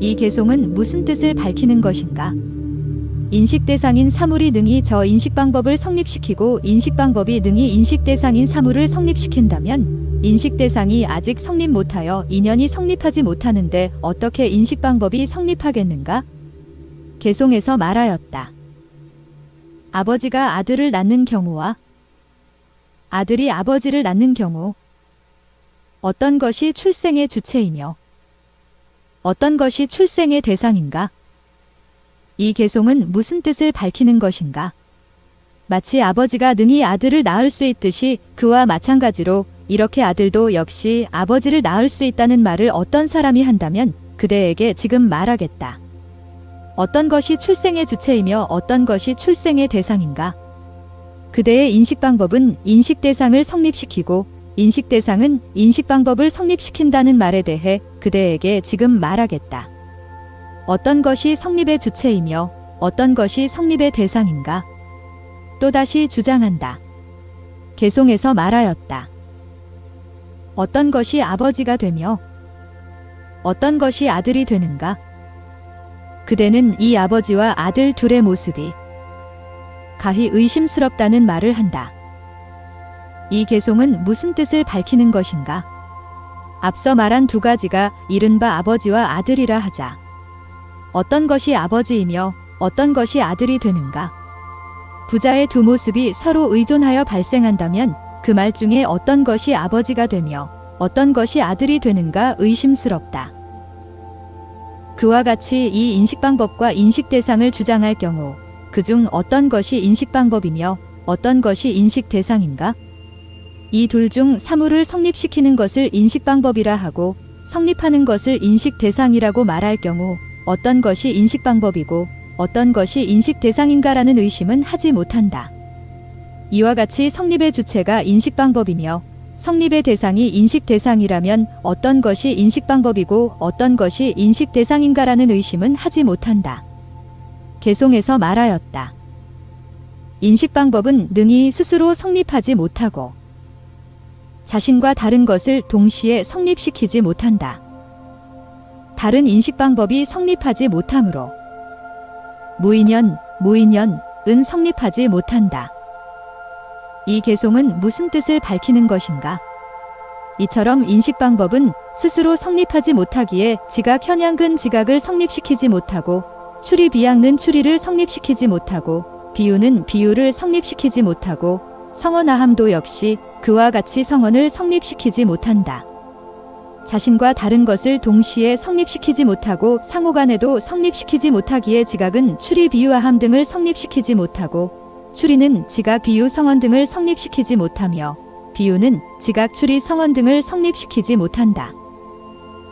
이 개송은 무슨 뜻을 밝히는 것인가? 인식 대상인 사물이 능히 저 인식 방법을 성립시키고 인식 방법이 능히 인식 대상인 사물을 성립시킨다면 인식 대상이 아직 성립 못하여 인연이 성립하지 못하는데 어떻게 인식 방법이 성립하겠는가? 개송에서 말하였다. 아버지가 아들을 낳는 경우와 아들이 아버지를 낳는 경우 어떤 것이 출생의 주체이며 어떤 것이 출생의 대상인가? 이 개송은 무슨 뜻을 밝히는 것인가? 마치 아버지가 능히 아들을 낳을 수 있듯이 그와 마찬가지로 이렇게 아들도 역시 아버지를 낳을 수 있다는 말을 어떤 사람이 한다면 그대에게 지금 말하겠다. 어떤 것이 출생의 주체이며 어떤 것이 출생의 대상인가? 그대의 인식 방법은 인식 대상을 성립시키고 인식 대상은 인식 방법을 성립시킨다는 말에 대해 그대에게 지금 말하겠다. 어떤 것이 성립의 주체이며 어떤 것이 성립의 대상인가? 또다시 주장한다. 개송에서 말하였다. 어떤 것이 아버지가 되며 어떤 것이 아들이 되는가? 그대는 이 아버지와 아들 둘의 모습이 가히 의심스럽다는 말을 한다. 이 개송은 무슨 뜻을 밝히는 것인가? 앞서 말한 두 가지가 이른바 아버지와 아들이라 하자. 어떤 것이 아버지이며 어떤 것이 아들이 되는가? 부자의 두 모습이 서로 의존하여 발생한다면 그 말 중에 어떤 것이 아버지가 되며 어떤 것이 아들이 되는가 의심스럽다. 그와 같이 이 인식 방법과 인식 대상을 주장할 경우 그중 어떤 것이 인식 방법이며 어떤 것이 인식 대상인가? 이 둘 중 사물을 성립시키는 것을 인식 방법이라 하고 성립하는 것을 인식 대상이라고 말할 경우 어떤 것이 인식 방법이고 어떤 것이 인식 대상인가라는 의심은 하지 못한다. 이와 같이 성립의 주체가 인식 방법이며 성립의 대상이 인식 대상이라면 어떤 것이 인식 방법이고 어떤 것이 인식 대상인가라는 의심은 하지 못한다. 개송에서 말하였다. 인식 방법은 능히 스스로 성립하지 못하고 자신과 다른 것을 동시에 성립시키지 못한다. 다른 인식 방법이 성립하지 못하므로 무인연은 성립하지 못한다. 이 개송은 무슨 뜻을 밝히는 것인가? 이처럼 인식 방법은 스스로 성립하지 못하기에 지각 현양근 지각을 성립시키지 못하고 추리 비양는 추리를 성립시키지 못하고 비유는 비유를 성립시키지 못하고 성언아함도 역시 그와 같이 성언을 성립시키지 못한다. 자신과 다른 것을 동시에 성립시키지 못하고 상호간에도 성립시키지 못하기에 지각은 추리 비유아함 등을 성립시키지 못하고 추리는 지각 비유 성언 등을 성립시키지 못하며 비유는 지각 추리 성언 등을 성립시키지 못한다.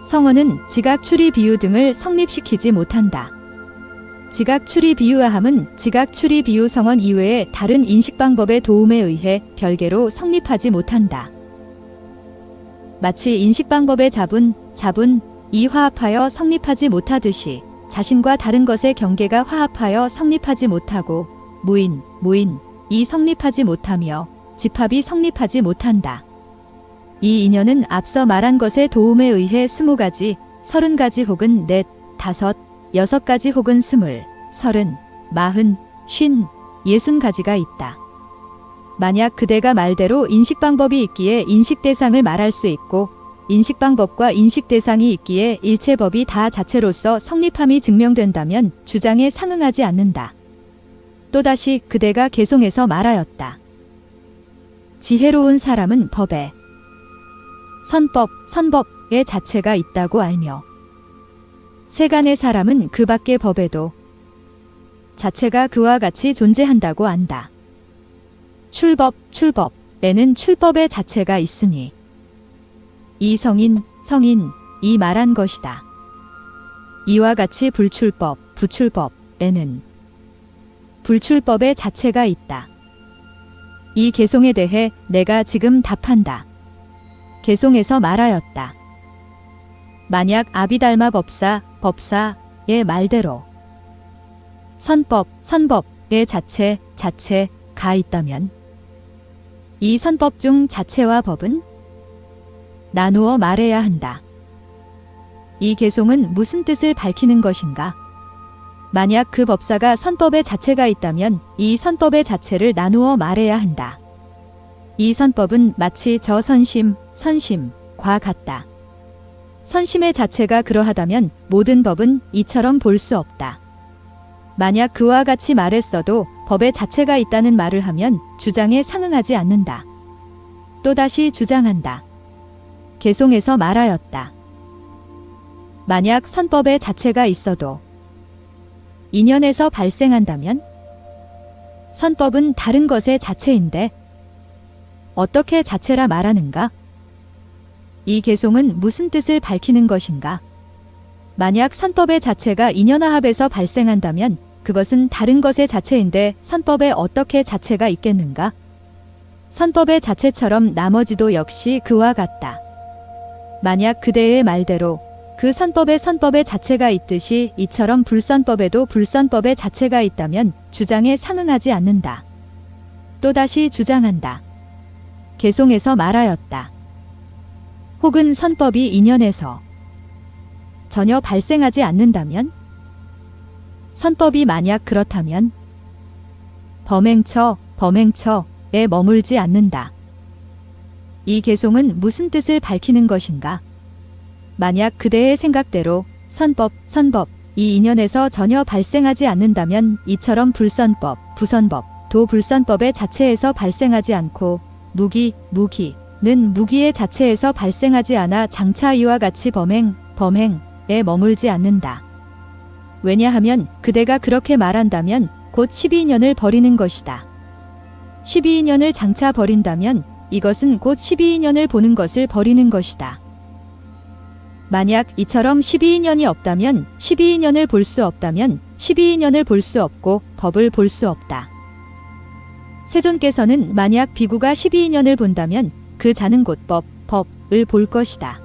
성언은 지각 추리 비유 등을 성립시키지 못한다. 지각 추리 비유아함은 지각 추리 비유 성언 이외의 다른 인식 방법의 도움에 의해 별개로 성립하지 못한다. 마치 인식 방법의 자분이 화합하여 성립하지 못하듯이 자신과 다른 것의 경계가 화합하여 성립하지 못하고 무인이 성립하지 못하며 집합이 성립하지 못한다. 이 인연은 앞서 말한 것의 도움에 의해 20가지, 30가지 혹은 4, 5, 6가지 혹은 20, 30, 40, 50, 60가지가 있다. 만약 그대가 말대로 인식 방법이 있기에 인식 대상을 말할 수 있고 인식 방법과 인식 대상이 있기에 일체법이 다 자체로서 성립함이 증명된다면 주장에 상응하지 않는다. 또다시 그대가 개송에서 말하였다. 지혜로운 사람은 법에 선법의 자체가 있다고 알며 세간의 사람은 그 밖의 법에도 자체가 그와 같이 존재한다고 안다. 출법에는 출법의 자체가 있으니 이 성인이 말한 것이다. 이와 같이 부출법에는 불출법의 자체가 있다. 이 개송에 대해 내가 지금 답한다. 개송에서 말하였다. 만약 아비달마 법사 선법의 말대로 선법, 선법의 자체가 있다면 이 선법 중 자체와 법은 나누어 말해야 한다. 이 개송은 무슨 뜻을 밝히는 것인가? 만약 그 법사가 선법의 자체가 있다면 이 선법의 자체를 나누어 말해야 한다. 이 선법은 마치 저 선심과 같다. 선심의 자체가 그러하다면 모든 법은 이처럼 볼 수 없다. 만약 그와 같이 말했어도 법의 자체가 있다는 말을 하면 주장에 상응하지 않는다. 또다시 주장한다. 개송에서 말하였다. 만약 선법의 자체가 있어도 인연에서 발생한다면 선법은 다른 것의 자체인데 어떻게 자체라 말하는가? 이 개송은 무슨 뜻을 밝히는 것인가? 만약 선법의 자체가 인연화합에서 발생한다면 그것은 다른 것의 자체인데 선법에 어떻게 자체가 있겠는가? 선법의 자체처럼 나머지도 역시 그와 같다. 만약 그대의 말대로 그 선법의 자체가 있듯이 이처럼 불선법에도 불선법의 자체가 있다면 주장에 상응하지 않는다. 또다시 주장한다. 개송에서 말하였다. 혹은 선법이 인연에서 전혀 발생하지 않는다면? 선법이 만약 그렇다면 범행처에 머물지 않는다. 이 개송은 무슨 뜻을 밝히는 것인가? 만약 그대의 생각대로 선법, 이 인연에서 전혀 발생하지 않는다면 이처럼 불선법, 부선법, 도불선법의 자체에서 발생하지 않고 무기는 무기의 자체에서 발생하지 않아 장차 이와 같이 범행에 머물지 않는다. 왜냐하면 그대가 그렇게 말한다면 곧 12인연을 버리는 것이다. 12인연을 장차 버린다면 이것은 곧 12인연을 보는 것을 버리는 것이다. 만약 이처럼 12인연이 없다면 12인연을 볼 수 없다면 12인연을 볼 수 없고 법을 볼 수 없다. 세존께서는 만약 비구가 12인연을 본다면 그 자는 곧 법을 볼 것이다.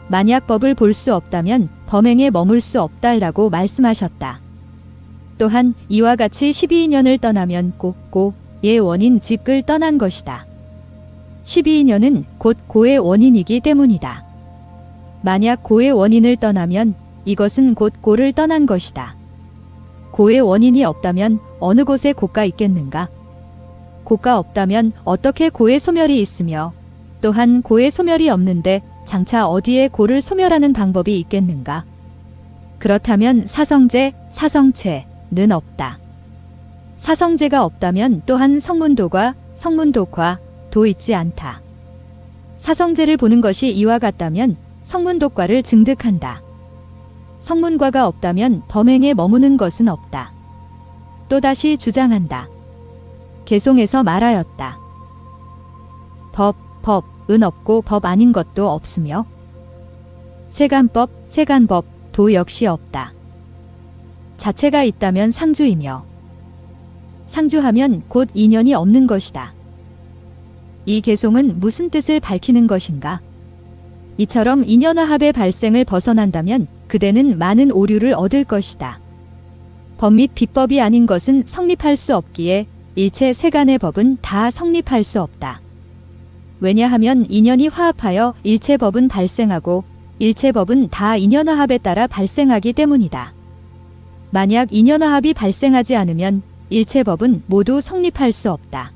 만약 법을 볼 수 없다면 범행에 머물 수 없다라고 말씀하셨다. 또한 이와 같이 12인연을 떠나면 고의 원인 집을 떠난 것이다. 12인연은 곧 고의 원인이기 때문이다. 만약 고의 원인을 떠나면 이것은 곧 고를 떠난 것이다. 고의 원인이 없다면 어느 곳에 고가 있겠는가? 고가 없다면 어떻게 고의 소멸이 있으며 또한 고의 소멸이 없는데 장차 어디에 고를 소멸하는 방법이 있겠는가? 그렇다면 사성체는 없다. 사성제가 없다면 또한 성문독과도 있지 않다. 사성제를 보는 것이 이와 같다면 성문독과를 증득한다. 성문과가 없다면 범행에 머무는 것은 없다. 또다시 주장한다. 개송에서 말하였다. 법은 없고 법 아닌 것도 없으며 세간법도 역시 없다. 자체가 있다면 상주이며 상주하면 곧 인연이 없는 것이다. 이 개송은 무슨 뜻을 밝히는 것인가? 이처럼 인연화합의 발생을 벗어난다면 그대는 많은 오류를 얻을 것이다. 법 및 비법이 아닌 것은 성립할 수 없기에 일체 세간의 법은 다 성립할 수 없다. 왜냐하면 인연이 화합하여 일체 법은 발생하고 일체 법은 다 인연화합에 따라 발생하기 때문이다. 만약 인연화합이 발생하지 않으면 일체 법은 모두 성립할 수 없다.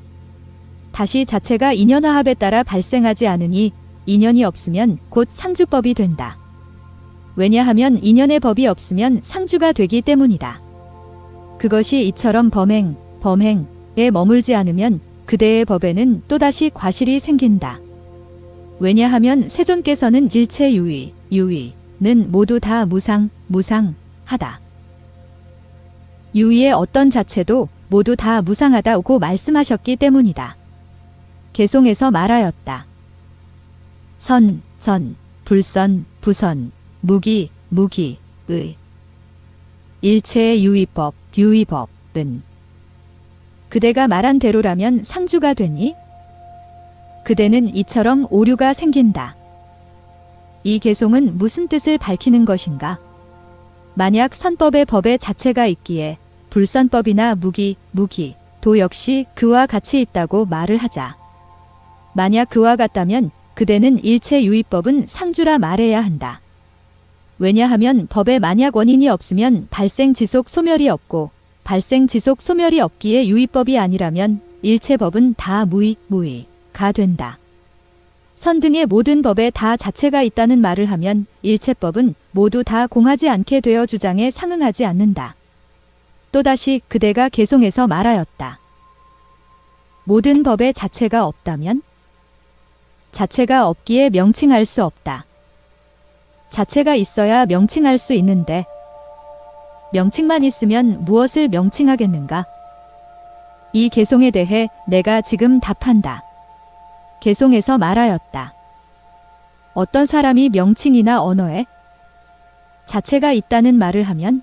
다시 자체가 인연화합에 따라 발생하지 않으니 인연이 없으면 곧 상주법이 된다. 왜냐하면 인연의 법이 없으면 상주가 되기 때문이다. 그것이 이처럼 범행에 머물지 않으면 그대의 법에는 또다시 과실이 생긴다. 왜냐하면 세존께서는 일체 유의는 모두 다 무상하다. 유의의 어떤 자체도 모두 다 무상하다고 말씀하셨기 때문이다. 개송에서 말하였다. 선, 불선, 부선, 무기의 일체의 유의법은 그대가 말한 대로라면 상주가 되니 그대는 이처럼 오류가 생긴다. 이 개송은 무슨 뜻을 밝히는 것인가? 만약 선법의 법의 자체가 있기에 불선법이나 무기, 도 역시 그와 같이 있다고 말을 하자. 만약 그와 같다면 그대는 일체 유의법은 상주라 말해야 한다. 왜냐하면 법에 만약 원인이 없으면 발생 지속 소멸이 없고 발생 지속 소멸이 없기에 유의법이 아니라면 일체 법은 다 무의가 된다. 선 등의 모든 법에 다 자체가 있다는 말을 하면 일체법은 모두 다 공하지 않게 되어 주장에 상응하지 않는다. 또다시 그대가 개송해서 말하였다. 모든 법에 자체가 없다면 자체가 없기에 명칭할 수 없다. 자체가 있어야 명칭할 수 있는데 명칭만 있으면 무엇을 명칭하겠는가? 이 개송에 대해 내가 지금 답한다. 개송에서 말하였다. 어떤 사람이 명칭이나 언어에 자체가 있다는 말을 하면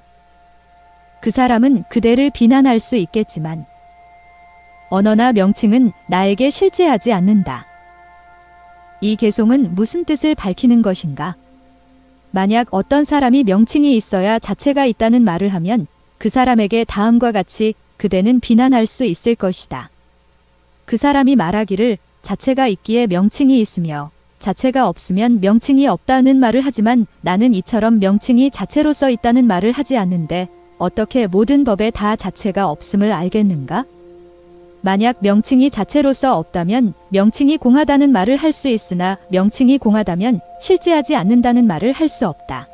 그 사람은 그대를 비난할 수 있겠지만 언어나 명칭은 나에게 실제하지 않는다. 이 개송은 무슨 뜻을 밝히는 것인가? 만약 어떤 사람이 명칭이 있어야 자체가 있다는 말을 하면 그 사람에게 다음과 같이 그대는 비난할 수 있을 것이다. 그 사람이 말하기를 자체가 있기에 명칭이 있으며 자체가 없으면 명칭이 없다는 말을 하지만 나는 이처럼 명칭이 자체로서 있다는 말을 하지 않는데 어떻게 모든 법에 다 자체가 없음을 알겠는가? 만약 명칭이 자체로서 없다면 명칭이 공하다는 말을 할 수 있으나 명칭이 공하다면 실제하지 않는다는 말을 할 수 없다.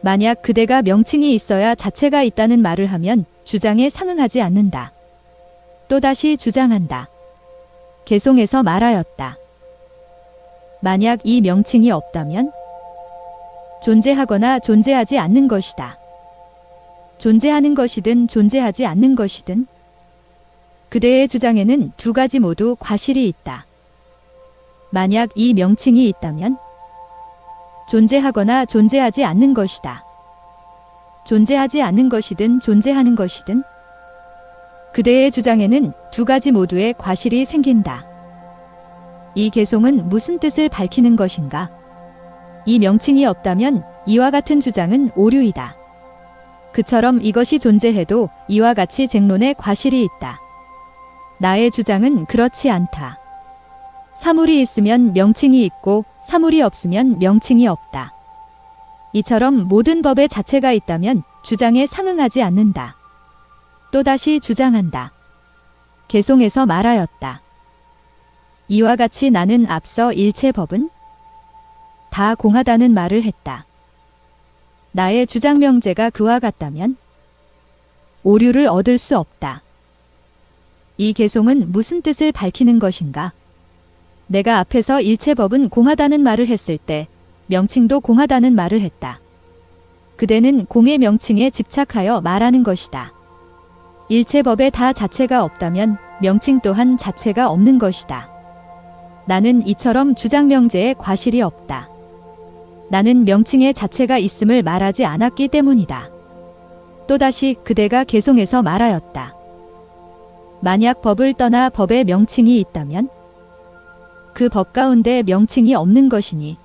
만약 그대가 명칭이 있어야 자체가 있다는 말을 하면 주장에 상응하지 않는다. 또다시 주장한다. 개송에서 말하였다. 만약 이 명칭이 없다면 존재하거나 존재하지 않는 것이다. 존재하는 것이든 존재하지 않는 것이든 그대의 주장에는 두 가지 모두 과실이 있다. 만약 이 명칭이 있다면 존재하거나 존재하지 않는 것이다. 존재하지 않는 것이든 존재하는 것이든 그대의 주장에는 두 가지 모두의 과실이 생긴다. 이 개송은 무슨 뜻을 밝히는 것인가? 이 명칭이 없다면 이와 같은 주장은 오류이다. 그처럼 이것이 존재해도 이와 같이 쟁론에 과실이 있다. 나의 주장은 그렇지 않다. 사물이 있으면 명칭이 있고 사물이 없으면 명칭이 없다. 이처럼 모든 법의 자체가 있다면 주장에 상응하지 않는다. 또다시 주장한다. 개송에서 말하였다. 이와 같이 나는 앞서 일체 법은 다 공하다는 말을 했다. 나의 주장 명제가 그와 같다면 오류를 얻을 수 없다. 이 개송은 무슨 뜻을 밝히는 것인가? 내가 앞에서 일체법은 공하다는 말을 했을 때 명칭도 공하다는 말을 했다. 그대는 공의 명칭에 집착하여 말하는 것이다. 일체법에 다 자체가 없다면 명칭 또한 자체가 없는 것이다. 나는 이처럼 주장 명제에 과실이 없다. 나는 명칭의 자체가 있음을 말하지 않았기 때문이다. 또다시 그대가 개송해서 말하였다. 만약 법을 떠나 법의 명칭이 있다면 그 법 가운데 명칭이 없는 것이니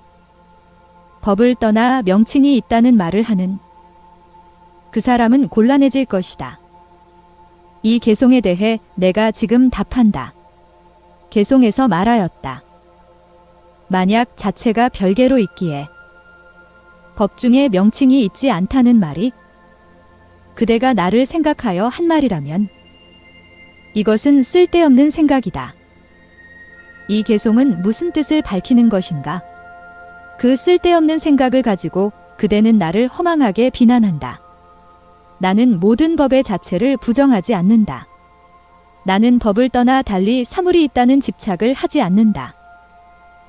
법을 떠나 명칭이 있다는 말을 하는 그 사람은 곤란해질 것이다. 이 개송에 대해 내가 지금 답한다. 개송에서 말하였다. 만약 자체가 별개로 있기에 법 중에 명칭이 있지 않다는 말이 그대가 나를 생각하여 한 말이라면 이것은 쓸데없는 생각이다. 이 개송은 무슨 뜻을 밝히는 것인가? 그 쓸데없는 생각을 가지고 그대는 나를 허망하게 비난한다. 나는 모든 법의 자체를 부정하지 않는다. 나는 법을 떠나 달리 사물이 있다는 집착을 하지 않는다.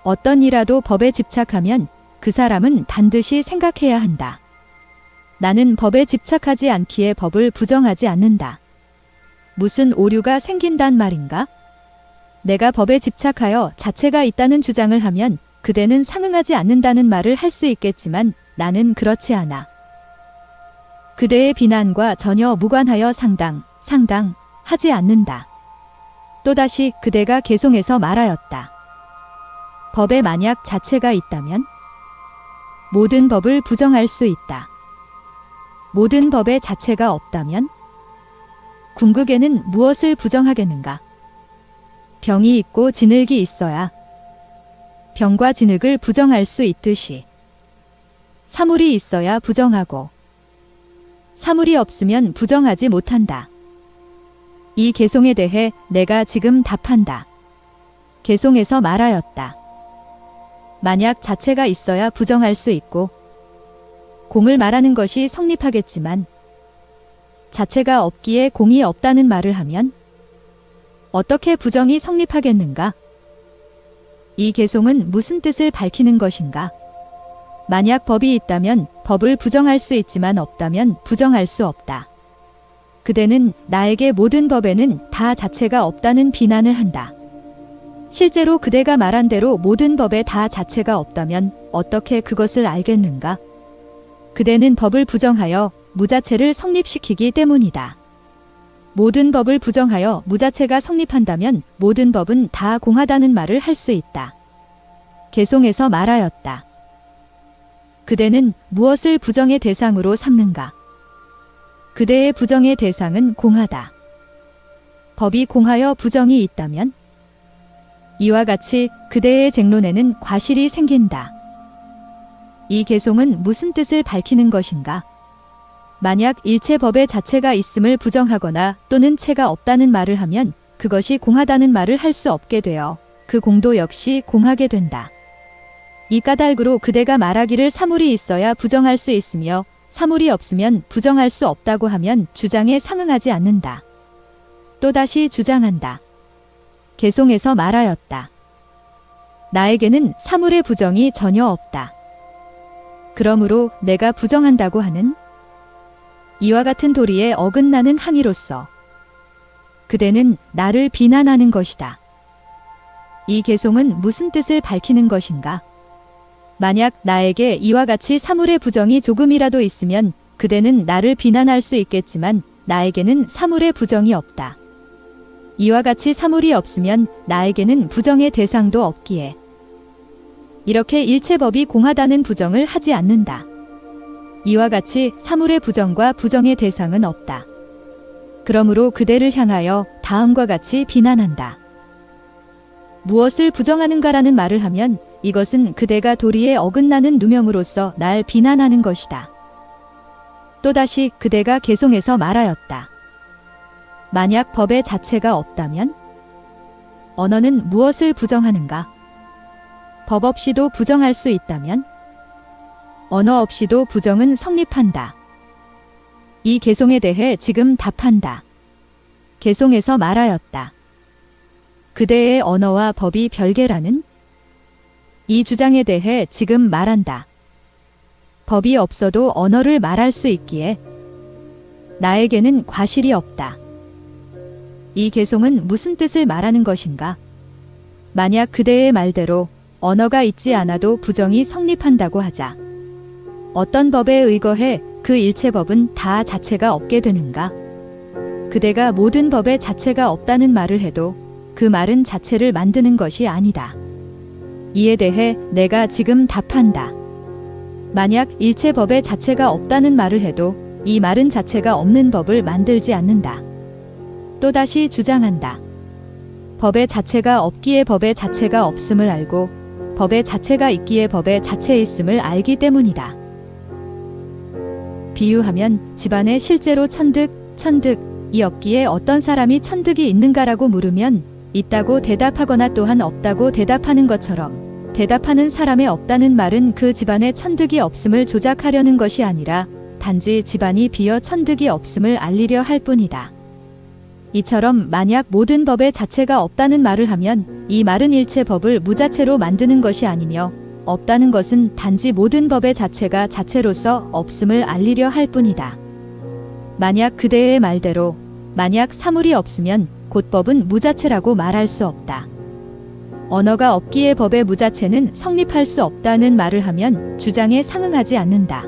어떤 이라도 법에 집착하면 그 사람은 반드시 생각해야 한다. 나는 법에 집착하지 않기에 법을 부정하지 않는다. 무슨 오류가 생긴단 말인가? 내가 법에 집착하여 자체가 있다는 주장을 하면 그대는 상응하지 않는다는 말을 할 수 있겠지만 나는 그렇지 않아. 그대의 비난과 전혀 무관하여 상당하지 않는다. 또다시 그대가 개송해서 말하였다. 법에 만약 자체가 있다면 모든 법을 부정할 수 있다. 모든 법의 자체가 없다면 궁극에는 무엇을 부정하겠는가? 병이 있고 진흙이 있어야 병과 진흙을 부정할 수 있듯이 사물이 있어야 부정하고 사물이 없으면 부정하지 못한다. 이 개송에 대해 내가 지금 답한다. 개송에서 말하였다. 만약 자체가 있어야 부정할 수 있고 공을 말하는 것이 성립하겠지만 자체가 없기에 공이 없다는 말을 하면 어떻게 부정이 성립하겠는가? 이 개송은 무슨 뜻을 밝히는 것인가? 만약 법이 있다면 법을 부정할 수 있지만 없다면 부정할 수 없다. 그대는 나에게 모든 법에는 다 자체가 없다는 비난을 한다. 실제로 그대가 말한 대로 모든 법에 다 자체가 없다면 어떻게 그것을 알겠는가? 그대는 법을 부정하여 무자체를 성립시키기 때문이다. 모든 법을 부정하여 무자체가 성립한다면 모든 법은 다 공하다는 말을 할 수 있다. 개송에서 말하였다. 그대는 무엇을 부정의 대상으로 삼는가? 그대의 부정의 대상은 공하다. 법이 공하여 부정이 있다면 이와 같이 그대의 쟁론에는 과실이 생긴다. 이 개송은 무슨 뜻을 밝히는 것인가? 만약 일체 법의 자체가 있음을 부정하거나 또는 체가 없다는 말을 하면 그것이 공하다는 말을 할 수 없게 되어 그 공도 역시 공하게 된다. 이 까닭으로 그대가 말하기를 사물이 있어야 부정할 수 있으며 사물이 없으면 부정할 수 없다고 하면 주장에 상응하지 않는다. 또다시 주장한다. 개송에서 말하였다. 나에게는 사물의 부정이 전혀 없다. 그러므로 내가 부정한다고 하는 이와 같은 도리에 어긋나는 항의로서 그대는 나를 비난하는 것이다. 이 개송은 무슨 뜻을 밝히는 것인가? 만약 나에게 이와 같이 사물의 부정이 조금이라도 있으면 그대는 나를 비난할 수 있겠지만 나에게는 사물의 부정이 없다. 이와 같이 사물이 없으면 나에게는 부정의 대상도 없기에 이렇게 일체법이 공하다는 부정을 하지 않는다. 이와 같이 사물의 부정과 부정의 대상은 없다. 그러므로 그대를 향하여 다음과 같이 비난한다. 무엇을 부정하는가라는 말을 하면 이것은 그대가 도리에 어긋나는 누명으로서 날 비난하는 것이다. 또다시 그대가 개송에서 말하였다. 만약 법의 자체가 없다면 언어는 무엇을 부정하는가? 법 없이도 부정할 수 있다면 언어 없이도 부정은 성립한다. 이 개송에 대해 지금 답한다. 개송에서 말하였다. 그대의 언어와 법이 별개라는 이 주장에 대해 지금 말한다. 법이 없어도 언어를 말할 수 있기에 나에게는 과실이 없다. 이 개송은 무슨 뜻을 말하는 것인가? 만약 그대의 말대로 언어가 있지 않아도 부정이 성립한다고 하자. 어떤 법에 의거해 그 일체법은 다 자체가 없게 되는가? 그대가 모든 법에 자체가 없다는 말을 해도 그 말은 자체를 만드는 것이 아니다. 이에 대해 내가 지금 답한다. 만약 일체법의 자체가 없다는 말을 해도 이 말은 자체가 없는 법을 만들지 않는다. 또다시 주장한다. 법의 자체가 없기에 법의 자체가 없음을 알고 법의 자체가 있기에 법의 자체에 있음을 알기 때문이다. 비유하면 집안에 실제로 천득이 없기에 어떤 사람이 천득이 있는가라고 물으면 있다고 대답하거나 또한 없다고 대답하는 것처럼 대답하는 사람의 없다는 말은 그 집안에 천득이 없음을 조작하려는 것이 아니라 단지 집안이 비어 천득이 없음을 알리려 할 뿐이다. 이처럼 만약 모든 법의 자체가 없다는 말을 하면 이 말은 일체 법을 무자체로 만드는 것이 아니며 없다는 것은 단지 모든 법의 자체가 자체로서 없음을 알리려 할 뿐이다. 만약 그대의 말대로 만약 사물이 없으면 곧 법은 무자체라고 말할 수 없다. 언어가 없기에 법의 무자체는 성립할 수 없다는 말을 하면 주장에 상응하지 않는다.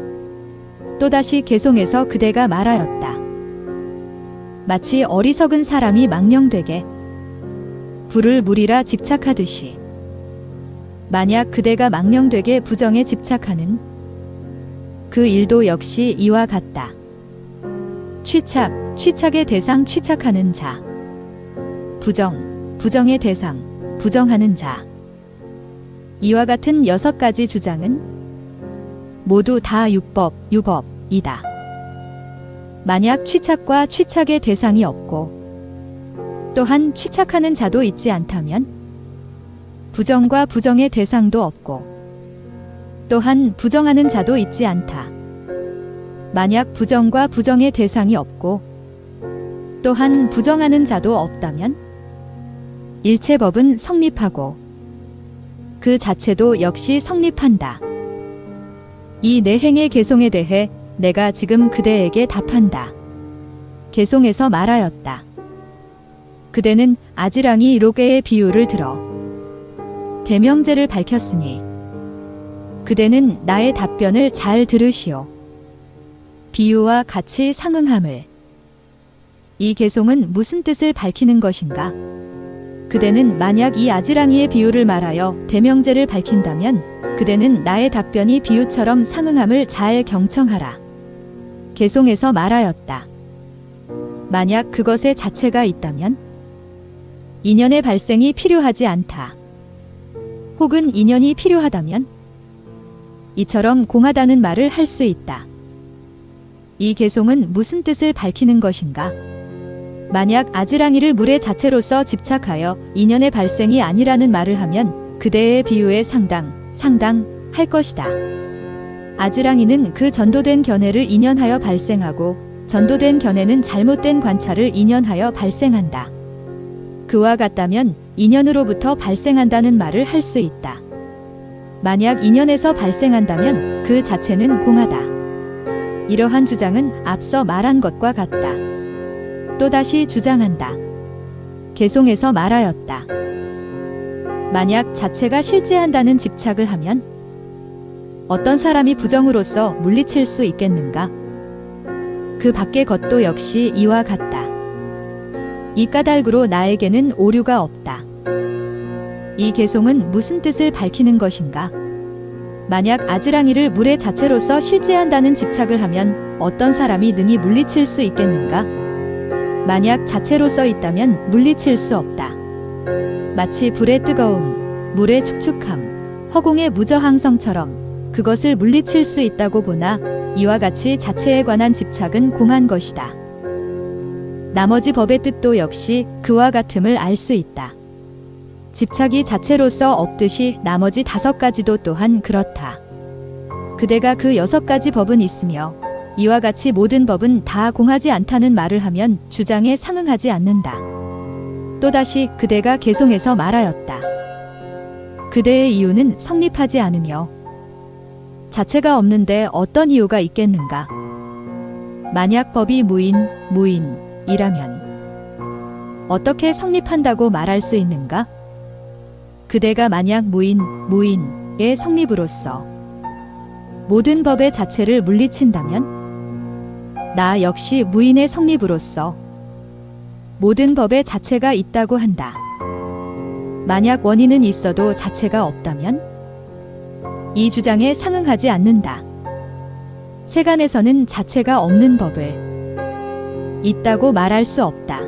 또다시 개송에서 그대가 말하였다. 마치 어리석은 사람이 망령되게 불을 물이라 집착하듯이 만약 그대가 망령되게 부정에 집착하는 그 일도 역시 이와 같다. 취착, 취착의 대상 취착하는 자. 부정, 부정의 대상, 부정하는 자. 이와 같은 6가지 주장은 모두 다 유법이다. 만약 취착과 취착의 대상이 없고 또한 취착하는 자도 있지 않다면 부정과 부정의 대상도 없고 또한 부정하는 자도 있지 않다. 만약 부정과 부정의 대상이 없고 또한 부정하는 자도 없다면 일체법은 성립하고 그 자체도 역시 성립한다. 이 내행의 개송에 대해 내가 지금 그대에게 답한다. 개송에서 말하였다. 그대는 아지랑이 로게의 비유를 들어 대명제를 밝혔으니 그대는 나의 답변을 잘 들으시오. 비유와 같이 상응함을. 이 개송은 무슨 뜻을 밝히는 것인가? 그대는 만약 이 아지랑이의 비유를 말하여 대명제를 밝힌다면 그대는 나의 답변이 비유처럼 상응함을 잘 경청하라. 개송에서 말하였다. 만약 그것의 자체가 있다면 인연의 발생이 필요하지 않다. 혹은 인연이 필요하다면 이처럼 공하다는 말을 할 수 있다. 이 개송은 무슨 뜻을 밝히는 것인가? 만약 아지랑이를 물의 자체로서 집착하여 인연의 발생이 아니라는 말을 하면 그대의 비유에 상당할 것이다. 아지랑이는 그 전도된 견해를 인연하여 발생하고 전도된 견해는 잘못된 관찰을 인연하여 발생한다. 그와 같다면 인연으로부터 발생한다는 말을 할 수 있다. 만약 인연에서 발생한다면 그 자체는 공하다. 이러한 주장은 앞서 말한 것과 같다. 또다시 주장한다. 개송에서 말하였다. 만약 자체가 실제한다는 집착을 하면 어떤 사람이 부정으로서 물리칠 수 있겠는가? 그 밖의 것도 역시 이와 같다. 이 까닭으로 나에게는 오류가 없다. 이 개송은 무슨 뜻을 밝히는 것인가? 만약 아지랑이를 물의 자체로서 실제한다는 집착을 하면 어떤 사람이 능히 물리칠 수 있겠는가? 만약 자체로서 있다면 물리칠 수 없다. 마치 불의 뜨거움, 물의 축축함, 허공의 무저항성처럼 그것을 물리칠 수 있다고 보나 이와 같이 자체에 관한 집착은 공한 것이다. 나머지 법의 뜻도 역시 그와 같음을 알 수 있다. 집착이 자체로서 없듯이 나머지 5가지도 또한 그렇다. 그대가 그 6가지 법은 있으며 이와 같이 모든 법은 다 공하지 않다는 말을 하면 주장에 상응하지 않는다. 또다시 그대가 개송에서 말하였다. 그대의 이유는 성립하지 않으며 자체가 없는데 어떤 이유가 있겠는가? 만약 법이 무인이라면 어떻게 성립한다고 말할 수 있는가? 그대가 만약 무인의 성립으로서 모든 법의 자체를 물리친다면 나 역시 무인의 성립으로서 모든 법의 자체가 있다고 한다. 만약 원인은 있어도 자체가 없다면 이 주장에 상응하지 않는다. 세간에서는 자체가 없는 법을 있다고 말할 수 없다.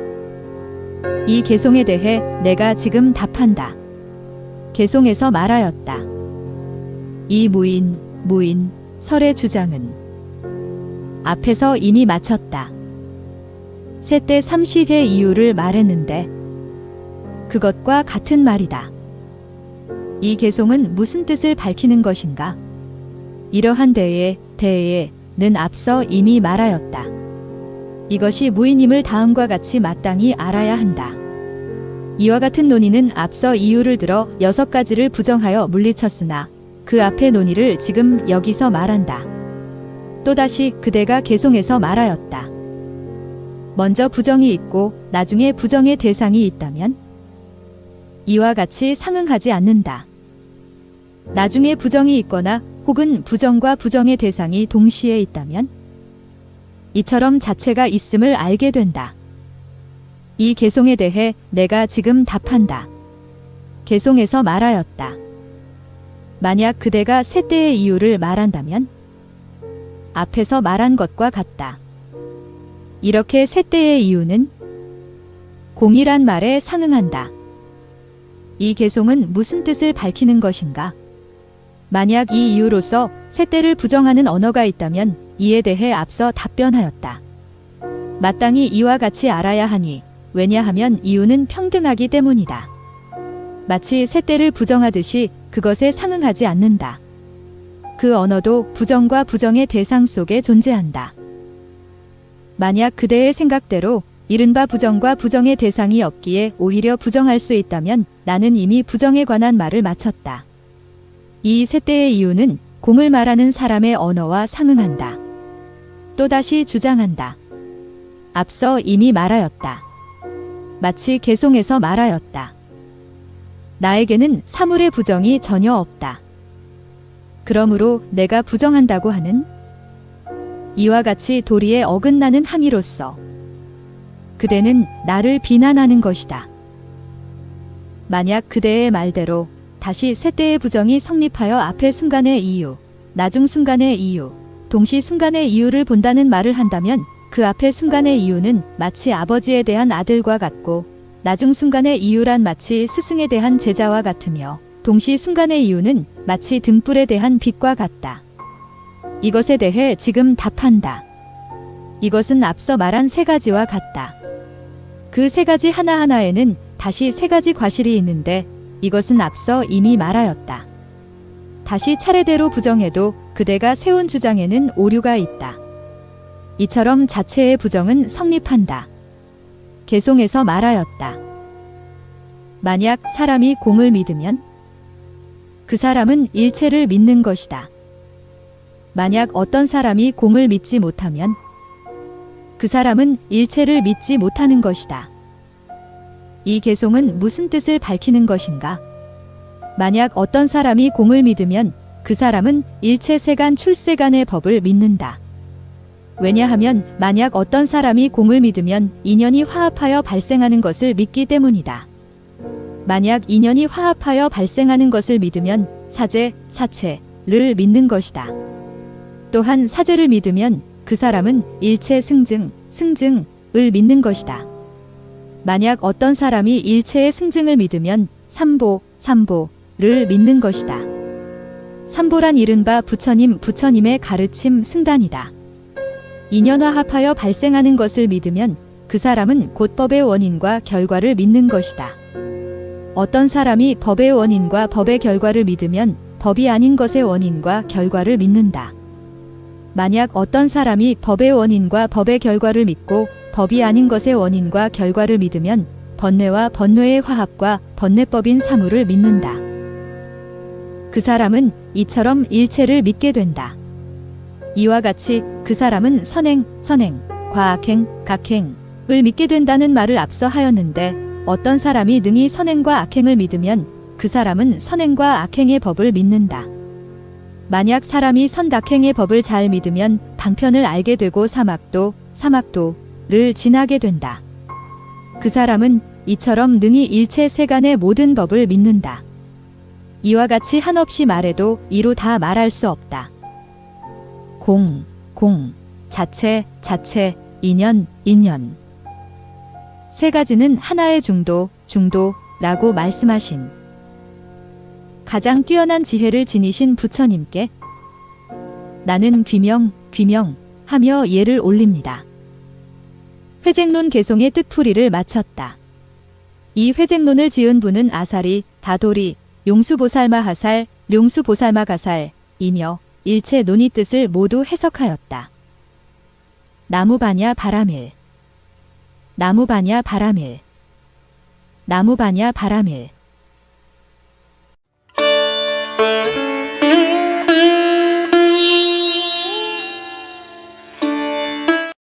이 개송에 대해 내가 지금 답한다. 개송에서 말하였다. 이 무인 설의 주장은 앞에서 이미 마쳤다. 세때 삼시의 이유를 말했는데 그것과 같은 말이다. 이 개송은 무슨 뜻을 밝히는 것인가? 이러한 대에는 앞서 이미 말하였다. 이것이 무인임을 다음과 같이 마땅히 알아야 한다. 이와 같은 논의는 앞서 이유를 들어 6가지를 부정하여 물리쳤으나 그 앞의 논의를 지금 여기서 말한다. 또다시 그대가 개송에서 말하였다. 먼저 부정이 있고 나중에 부정의 대상이 있다면 이와 같이 상응하지 않는다. 나중에 부정이 있거나 혹은 부정과 부정의 대상이 동시에 있다면 이처럼 자체가 있음을 알게 된다. 이 개송에 대해 내가 지금 답한다. 개송에서 말하였다. 만약 그대가 세때의 이유를 말한다면 앞에서 말한 것과 같다. 이렇게 셋대의 이유는 공이란 말에 상응한다. 이 개송은 무슨 뜻을 밝히는 것인가? 만약 이 이유로서 셋대를 부정하는 언어가 있다면 이에 대해 앞서 답변하였다. 마땅히 이와 같이 알아야 하니 왜냐하면 이유는 평등하기 때문이다. 마치 셋대를 부정하듯이 그것에 상응하지 않는다. 그 언어도 부정과 부정의 대상 속에 존재한다. 만약 그대의 생각대로 이른바 부정과 부정의 대상이 없기에 오히려 부정할 수 있다면 나는 이미 부정에 관한 말을 마쳤다. 이 셋대의 이유는 공을 말하는 사람의 언어와 상응한다. 또다시 주장한다. 앞서 이미 말하였다. 마치 개송에서 말하였다. 나에게는 사물의 부정이 전혀 없다. 그러므로 내가 부정한다고 하는 이와 같이 도리에 어긋나는 함의로써 그대는 나를 비난하는 것이다. 만약 그대의 말대로 다시 셋대의 부정이 성립하여 앞의 순간의 이유, 나중 순간의 이유, 동시 순간의 이유를 본다는 말을 한다면 그 앞의 순간의 이유는 마치 아버지에 대한 아들과 같고 나중 순간의 이유란 마치 스승에 대한 제자와 같으며 동시 순간의 이유는 마치 등불에 대한 빛과 같다. 이것에 대해 지금 답한다. 이것은 앞서 말한 세 가지와 같다. 그 세 가지 하나하나에는 다시 세 가지 과실이 있는데 이것은 앞서 이미 말하였다. 다시 차례대로 부정해도 그대가 세운 주장에는 오류가 있다. 이처럼 자체의 부정은 성립한다. 개송에서 말하였다. 만약 사람이 공을 믿으면 그 사람은 일체를 믿는 것이다. 만약 어떤 사람이 공을 믿지 못하면 그 사람은 일체를 믿지 못하는 것이다. 이 개송은 무슨 뜻을 밝히는 것인가? 만약 어떤 사람이 공을 믿으면 그 사람은 일체 세간 출세간의 법을 믿는다. 왜냐하면 만약 어떤 사람이 공을 믿으면 인연이 화합하여 발생하는 것을 믿기 때문이다. 만약 인연이 화합하여 발생하는 것을 믿으면 사제, 사체를 믿는 것이다. 또한 사제를 믿으면 그 사람은 일체 승증, 승증을 믿는 것이다. 만약 어떤 사람이 일체의 승증을 믿으면 삼보, 삼보를 믿는 것이다. 삼보란 이른바 부처님, 부처님의 가르침 승단이다. 인연화합하여 발생하는 것을 믿으면 그 사람은 곧 법의 원인과 결과를 믿는 것이다. 어떤 사람이 법의 원인과 법의 결과를 믿으면 법이 아닌 것의 원인과 결과를 믿는다. 만약 어떤 사람이 법의 원인과 법의 결과를 믿고 법이 아닌 것의 원인과 결과를 믿으면 번뇌와 번뇌의 화합과 번뇌법인 사물을 믿는다. 그 사람은 이처럼 일체를 믿게 된다. 이와 같이 그 사람은 선행, 과악행, 각행을 믿게 된다는 말을 앞서 하였는데 어떤 사람이 능히 선행과 악행을 믿으면 그 사람은 선행과 악행의 법을 믿는다. 만약 사람이 선악행의 법을 잘 믿으면 방편을 알게 되고 사막도를 지나게 된다. 그 사람은 이처럼 능히 일체 세간의 모든 법을 믿는다. 이와 같이 한없이 말해도 이로 다 말할 수 없다. 공, 자체, 인연. 세 가지는 하나의 중도라고 말씀하신 가장 뛰어난 지혜를 지니신 부처님께 나는 귀명하며 예를 올립니다. 회쟁론 개송의 뜻풀이를 마쳤다. 이 회쟁론을 지은 분은 아사리, 다도리, 용수보살마하살, 룡수보살마가살이며 일체 논의 뜻을 모두 해석하였다. 나무바냐 바라밀.